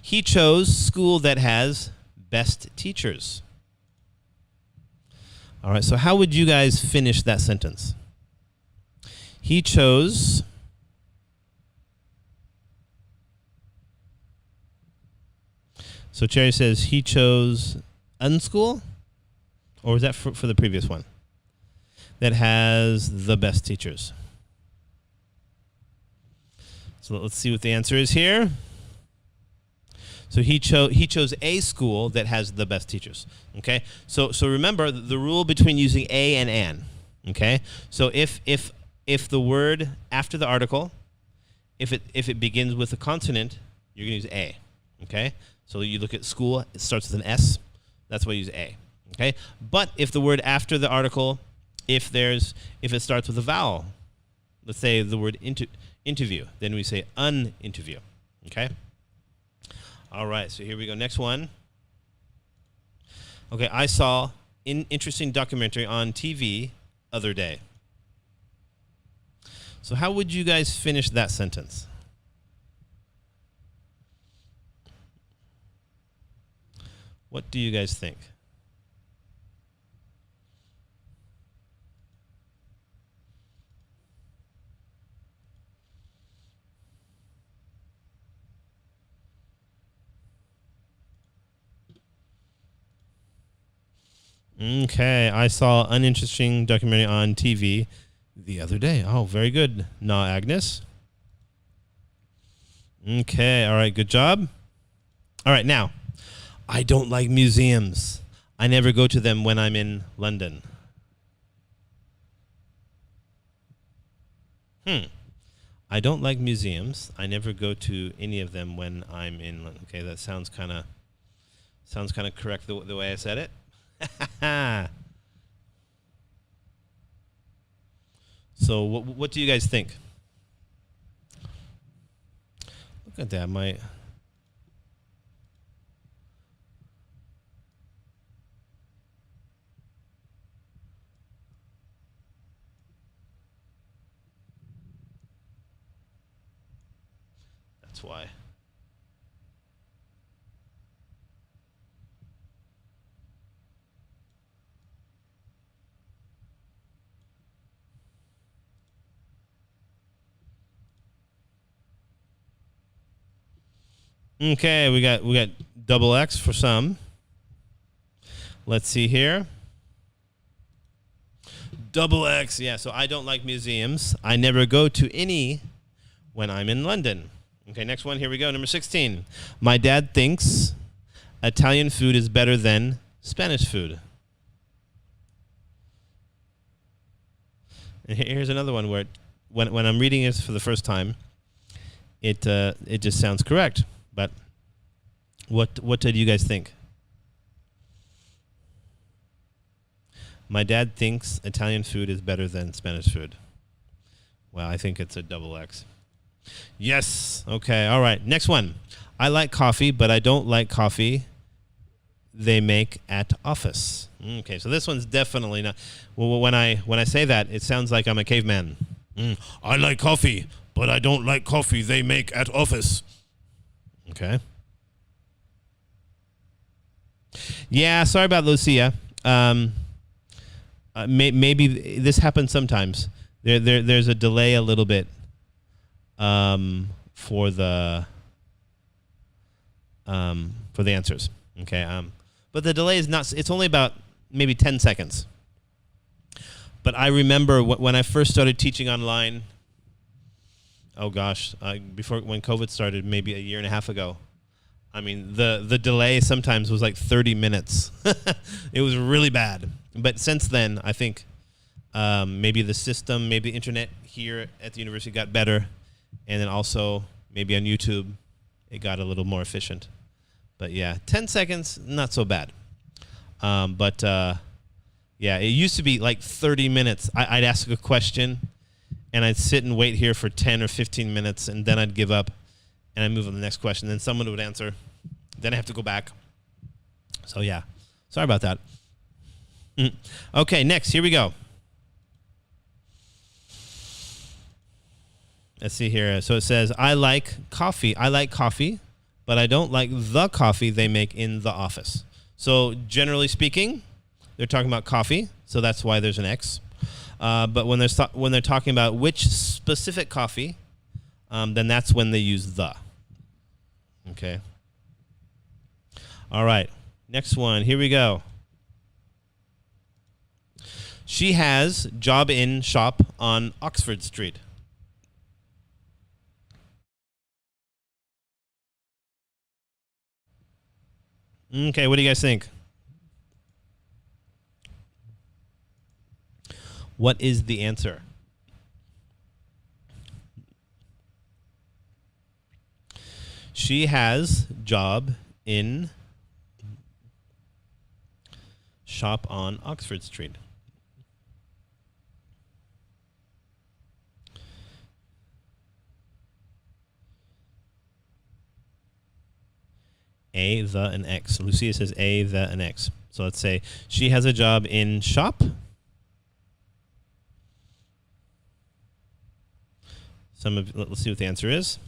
He chose school that has best teachers. All right, so how would you guys finish that sentence? He chose So Cherry says he chose unschool? Or was that for the previous one? That has the best teachers. So let's see what the answer is here. So he chose a school that has the best teachers. Okay. So remember the rule between using a and an. Okay. So if the word after the article, if it begins with a consonant, you're gonna use a. Okay. So you look at school, it starts with an S. That's why you use a. Okay. But if the word after the article, if it starts with a vowel, let's say the word interview, then we say uninterview. Okay. All right, so here we go. Next one. Okay, I saw an interesting documentary on TV other day. So how would you guys finish that sentence? What do you guys think? Okay, I saw an uninteresting documentary on TV The other day. Oh, very good. Na Agnes. Okay, all right, good job. All right, now, I don't like museums. I never go to them when I'm in London. I don't like museums. I never go to any of them when I'm in London. Okay, that sounds kind of correct the way I said it. So what do you guys think? Look at that, that's why. Okay, we got double X for some. Let's see here. Double X, yeah, so I don't like museums. I never go to any when I'm in London. Okay, next one, here we go, number 16. My dad thinks Italian food is better than Spanish food. And here's another one where when I'm reading this for the first time, it just sounds correct. But what did you guys think? My dad thinks Italian food is better than Spanish food. Well, I think it's a double X. Yes. Okay. All right. Next one. I like coffee, but I don't like coffee they make at office. Okay. So this one's definitely not. Well, when I say that, it sounds like I'm a caveman. I like coffee, but I don't like coffee they make at office. Okay. Yeah, sorry about Lucia. Maybe this happens sometimes. There's a delay a little bit for the answers. Okay. But the delay is not. It's only about maybe 10 seconds. But I remember when I first started teaching online. Oh gosh, when COVID started, maybe a year and a half ago. I mean, the delay sometimes was like 30 minutes. It was really bad. But since then, I think maybe the system, maybe the internet here at the university got better, and then also maybe on YouTube, it got a little more efficient. But yeah, 10 seconds, not so bad. Yeah, it used to be like 30 minutes. I'd ask a question, and I'd sit and wait here for 10 or 15 minutes, and then I'd give up, and I'd move on to the next question. Then someone would answer. Then I have to go back. So, yeah. Sorry about that. Okay, next. Here we go. Let's see here. So it says, I like coffee, but I don't like the coffee they make in the office. So, generally speaking, they're talking about coffee, so that's why there's an X. But when they're talking about which specific coffee, then that's when they use the. Okay. All right. Next one. Here we go. She has job in shop on Oxford Street. Okay. What do you guys think? What is the answer? She has job in shop on Oxford Street. A, the, and X. Lucia says A, the, and X. So let's say she has a job in shop. Let's see what the answer is.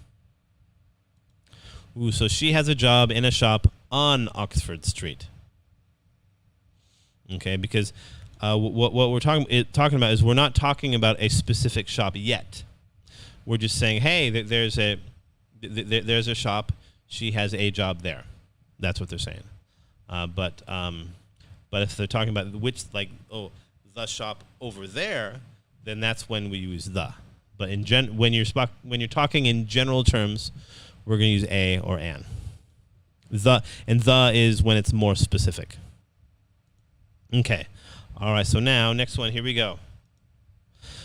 Ooh, so she has a job in a shop on Oxford Street. Okay, because what we're talking about is we're not talking about a specific shop yet. We're just saying, hey, there's a shop. She has a job there. That's what they're saying. But if they're talking about the shop over there, then that's when we use the. But when you're talking in general terms, we're going to use a or an. The is when it's more specific. Okay. All right. So now, next one. Here we go.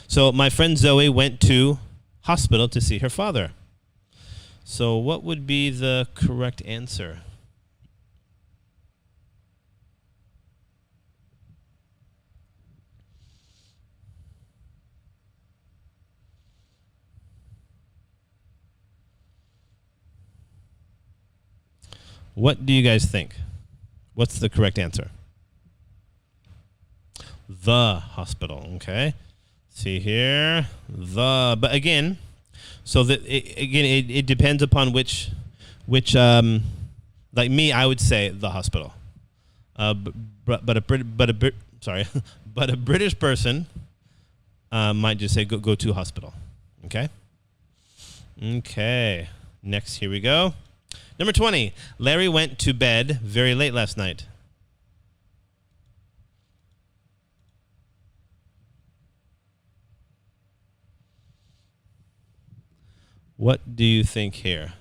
So my friend Zoe went to hospital to see her father. So what would be the correct answer? What do you guys think? What's the correct answer? The hospital. Okay. See here. But again, so that it depends upon which like me, I would say the hospital. But a British person might just say go to hospital. Okay. Okay. Next, here we go. Number 20. Larry went to bed very late last night. What do you think here?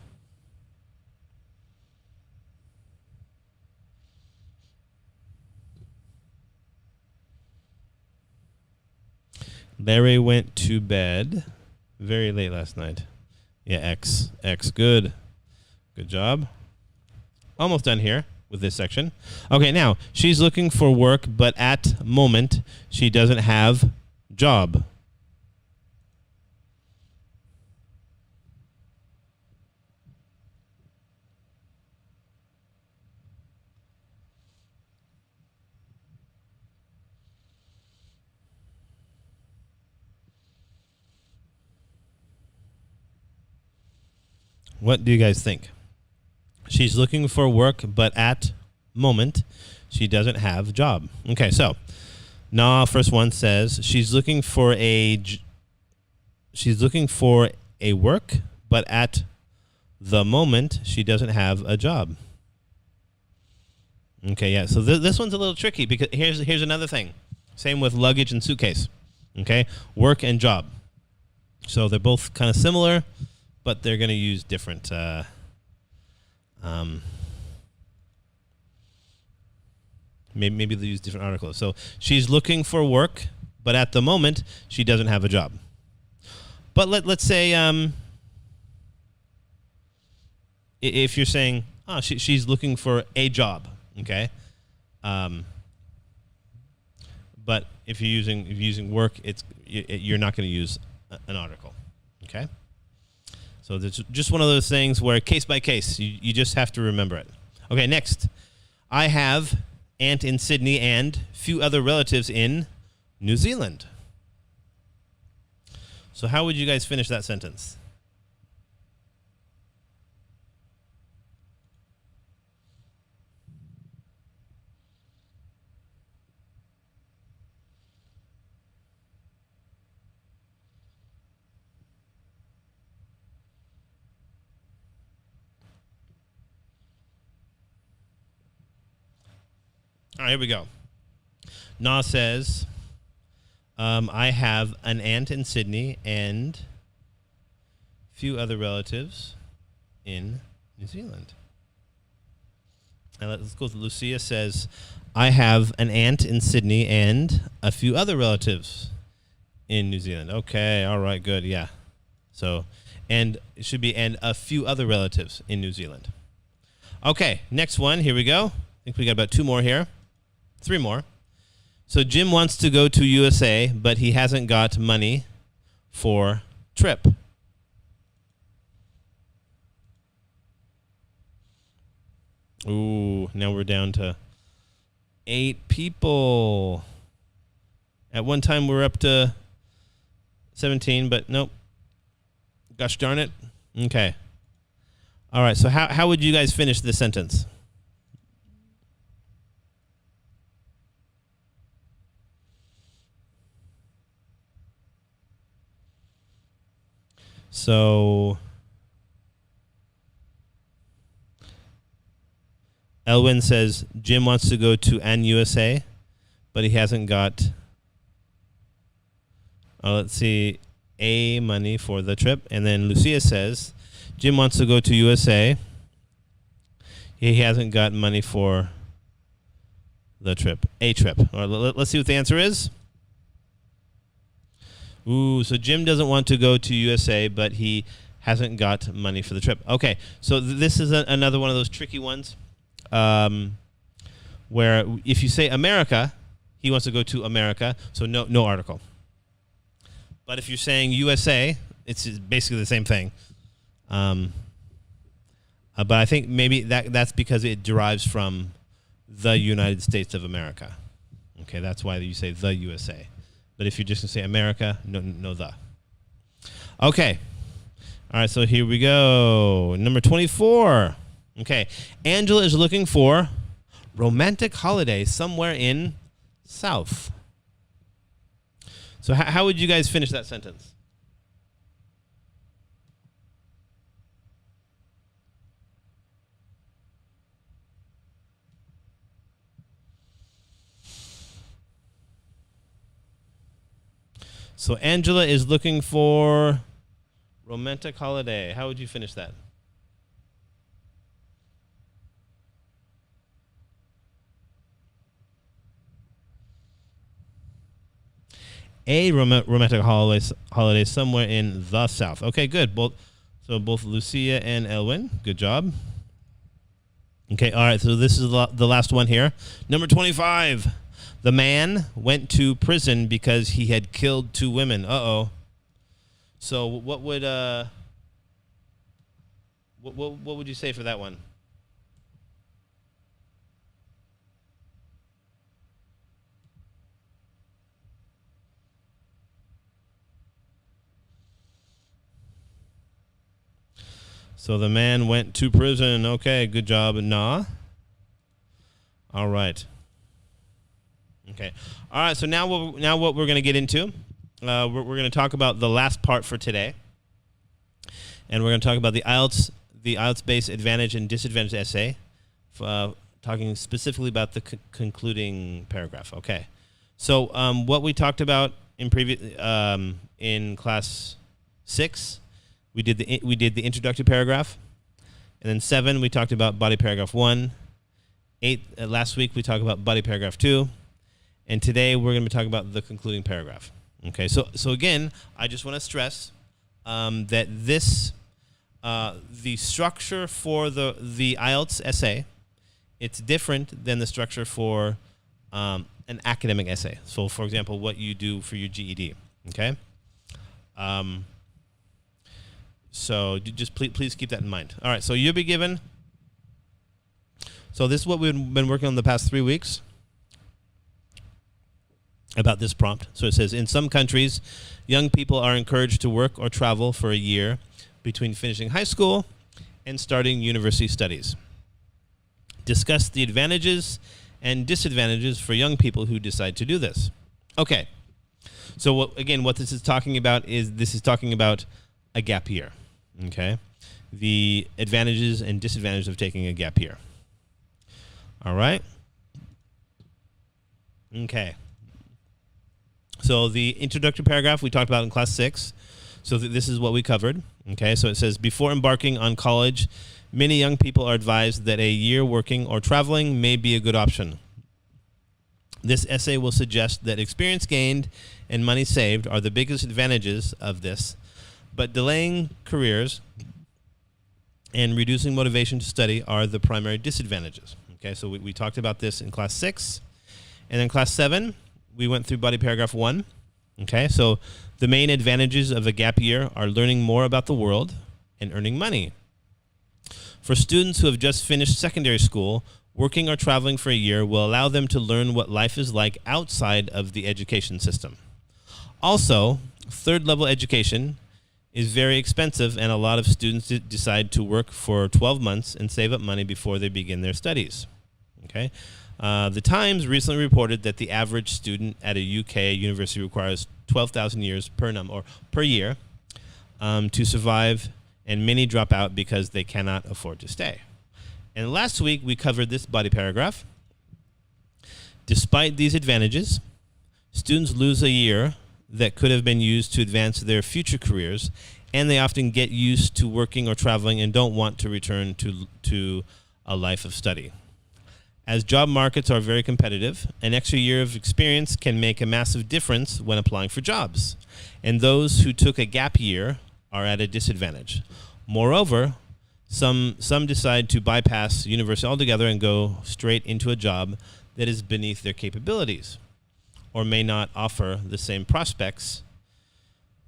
Larry went to bed very late last night. Yeah, X. Good. Good job. Almost done here with this section. Okay, now, she's looking for work, but at moment, she doesn't have job. What do you guys think? She's looking for work, but at moment, she doesn't have a job. Okay, so first one says she's looking for a work, but at the moment, she doesn't have a job. Okay, yeah. So this one's a little tricky because here's another thing. Same with luggage and suitcase. Okay, work and job. So they're both kind of similar, but they're going to use different. Maybe they'll use different articles. So she's looking for work, but at the moment she doesn't have a job. But let's say if you're saying she's looking for a job, okay. But if you're using work, you're not going to use an article, okay. So it's just one of those things where case by case, you just have to remember it. Okay, next. I have aunt in Sydney and few other relatives in New Zealand. So how would you guys finish that sentence? All right, here we go. Na says, I have an aunt in Sydney and few other relatives in New Zealand. Now let's go with Lucia says, I have an aunt in Sydney and a few other relatives in New Zealand. Okay, all right, good, yeah. So, and it should be and a few other relatives in New Zealand. Okay, next one, here we go. I think we got about 2 more here. 3 more. So Jim wants to go to USA, but he hasn't got money for trip. Ooh, now we're down to 8 people. At one time we were up to 17, but nope. Gosh darn it. Okay. All right, so how would you guys finish this sentence? So Elwin says Jim wants to go to an USA, but he hasn't got. Let's see. A, money for the trip. And then Lucia says, Jim wants to go to USA. He hasn't got money for the trip. A trip. All right, let's see what the answer is. Ooh, so Jim doesn't want to go to USA, but he hasn't got money for the trip. Okay, so this is another one of those tricky ones where if you say America, he wants to go to America, so no article. But if you're saying USA, it's basically the same thing. But I think maybe that's because it derives from the United States of America. Okay, that's why you say the USA. But if you're just going to say America, no the. Okay. All right, so here we go. Number 24. Okay. Angela is looking for romantic holiday somewhere in South. So how would you guys finish that sentence? So Angela is looking for romantic holiday. How would you finish that? A romantic holiday somewhere in the South. Okay, good. Both Lucia and Elwin. Good job. Okay, all right. So this is the last one here. Number 25. The man went to prison because he had killed 2 women. Uh-oh. So what would you say for that one? So the man went to prison. Okay, good job. Nah. All right. Okay. All right. So now what we're going to get into, we're going to talk about the last part for today, and we're going to talk about the IELTS-based advantage and disadvantage essay, talking specifically about the concluding paragraph. Okay. So what we talked about in class 6, we did the introductory paragraph, and then 7 we talked about body paragraph 1. 8 last week we talked about body paragraph 2. And today we're going to be talking about the concluding paragraph. Okay, so again, I just want to stress that the structure for the IELTS essay, it's different than the structure for an academic essay. So, for example, what you do for your GED. Okay, so just please keep that in mind. All right, so you'll be given. So this is what we've been working on the past 3 weeks. About this prompt. So it says, in some countries, young people are encouraged to work or travel for a year between finishing high school and starting university studies. Discuss the advantages and disadvantages for young people who decide to do this. Okay. So what this is talking about is a gap year. Okay. The advantages and disadvantages of taking a gap year. All right. Okay. So the introductory paragraph we talked about in class 6. So this is what we covered. Okay, so it says, before embarking on college, many young people are advised that a year working or traveling may be a good option. This essay will suggest that experience gained and money saved are the biggest advantages of this, but delaying careers and reducing motivation to study are the primary disadvantages. Okay, so we talked about this in class 6. And in class 7, we went through body paragraph 1. Okay, so the main advantages of a gap year are learning more about the world and earning money. For students who have just finished secondary school, working or traveling for a year will allow them to learn what life is like outside of the education system. Also, third-level education is very expensive, and a lot of students decide to work for 12 months and save up money before they begin their studies. Okay. The Times recently reported that the average student at a UK university requires 12,000 years per year to survive, and many drop out because they cannot afford to stay. And last week we covered this body paragraph. Despite these advantages, students lose a year that could have been used to advance their future careers, and they often get used to working or traveling and don't want to return to a life of study. As job markets are very competitive, an extra year of experience can make a massive difference when applying for jobs, and those who took a gap year are at a disadvantage. Moreover, some decide to bypass university altogether and go straight into a job that is beneath their capabilities, or may not offer the same prospects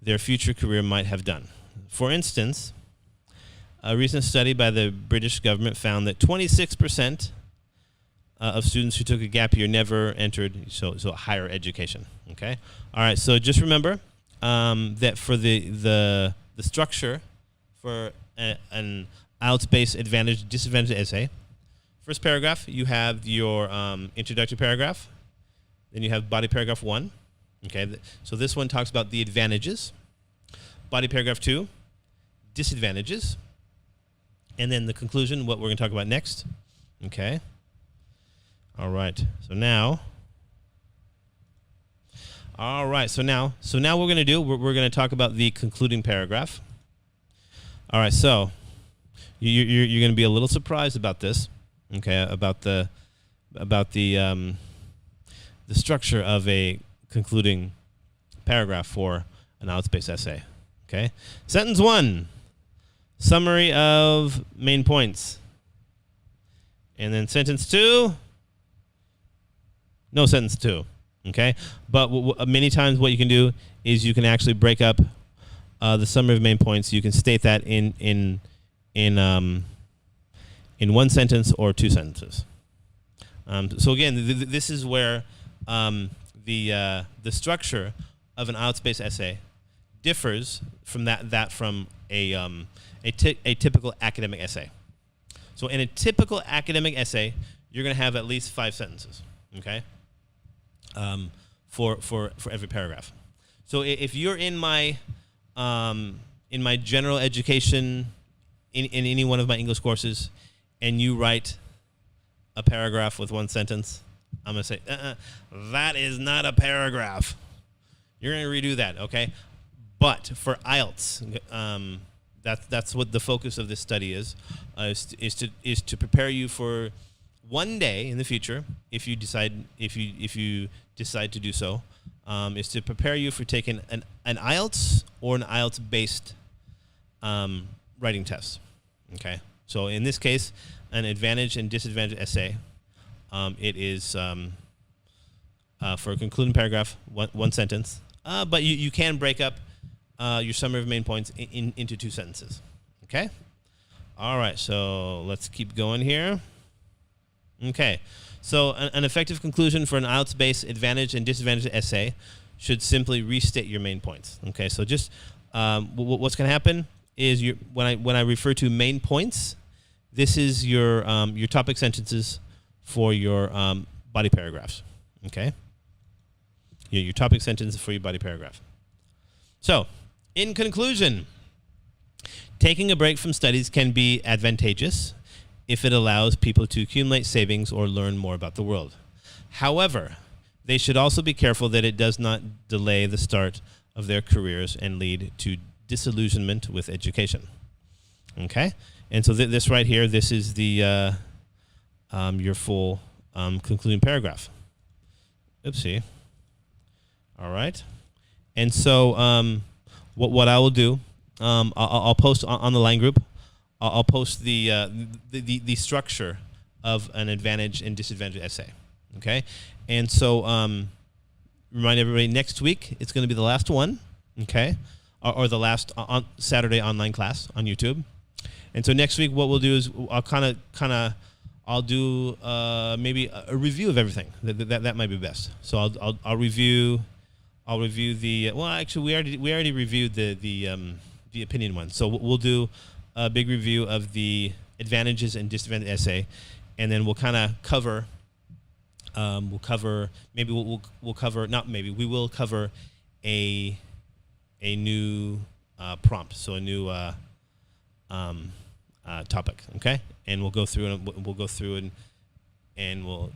their future career might have done. For instance, a recent study by the British government found that 26% of students who took a gap year never entered higher education. Okay, all right. So just remember that for the structure for an IELTS-based advantage disadvantage essay, first paragraph you have your introductory paragraph, then you have body paragraph 1. Okay, so this one talks about the advantages. Body paragraph 2, disadvantages, and then the conclusion, what we're going to talk about next. Okay. All right. So now what we're going to do, we're going to talk about the concluding paragraph. All right. So you're going to be a little surprised about this. Okay. About the structure of a concluding paragraph for an IELTS-based essay. Okay. Sentence 1, summary of main points. And then sentence 2, no sentence 2. Okay. But many times what you can do is you can actually break up the summary of main points. You can state that in one sentence or 2 sentences. So again, this is where the structure of an IELTS-based essay differs from from a typical academic essay. So in a typical academic essay, you're going to have at least 5 sentences. Okay, for every paragraph. So if you're in my general education in any one of my English courses, and you write a paragraph with 1 sentence, I'm going to say, that is not a paragraph. You're going to redo that, okay? But for IELTS, that's what the focus of this study is to prepare you for one day in the future, if you decide to do so, is to prepare you for taking an IELTS or an IELTS-based writing test. Okay, so in this case, an advantage and disadvantage essay. It is for a concluding paragraph, one sentence, but you can break up your summary of main points into 2 sentences. Okay, all right. So let's keep going here. Okay, so an effective conclusion for an IELTS-based advantage and disadvantage essay should simply restate your main points. Okay, so just what's going to happen is when I refer to main points, this is your topic sentences for your body paragraphs. Okay, your topic sentences for your body paragraph. So, in conclusion, taking a break from studies can be advantageous if it allows people to accumulate savings or learn more about the world. However, they should also be careful that it does not delay the start of their careers and lead to disillusionment with education. Okay? And so this right here, this is the your full concluding paragraph. Oopsie. All right. And so what I will do, I'll post on the line group. I'll post the structure of an advantage and disadvantage essay. Okay, and so remind everybody, next week it's going to be the last one. Okay, or the last on Saturday online class on YouTube. And so next week what we'll do is I'll do maybe a review of everything. That might be best. So I'll review the actually we already reviewed the opinion one. So we'll do a big review of the advantages and disadvantages essay, and then we'll kind of cover. We will cover a new prompt, so a new topic. Okay, and we'll go through and we'll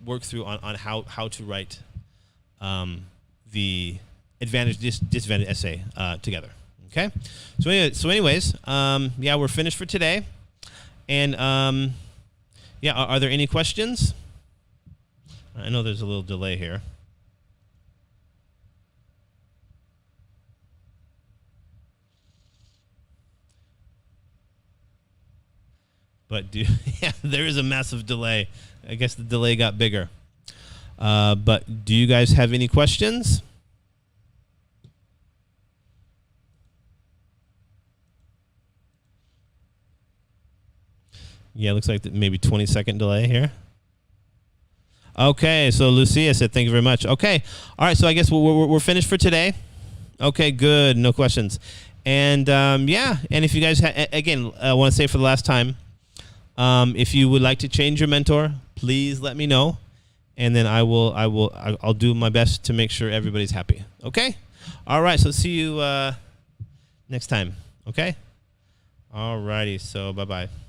work through on how to write the advantage disadvantage essay together. Okay. Anyways, yeah, we're finished for today. And yeah, are there any questions? I know there's a little delay here. But yeah, there is a massive delay. I guess the delay got bigger. But do you guys have any questions? Yeah, looks like maybe 20-second delay here. Okay, so Lucia said thank you very much. Okay, all right, so I guess we're finished for today. Okay, good, no questions. And yeah, and if you guys, again, I want to say for the last time, if you would like to change your mentor, please let me know, and then I'll do my best to make sure everybody's happy. Okay, all right, so see you next time. Okay, all righty, so bye-bye.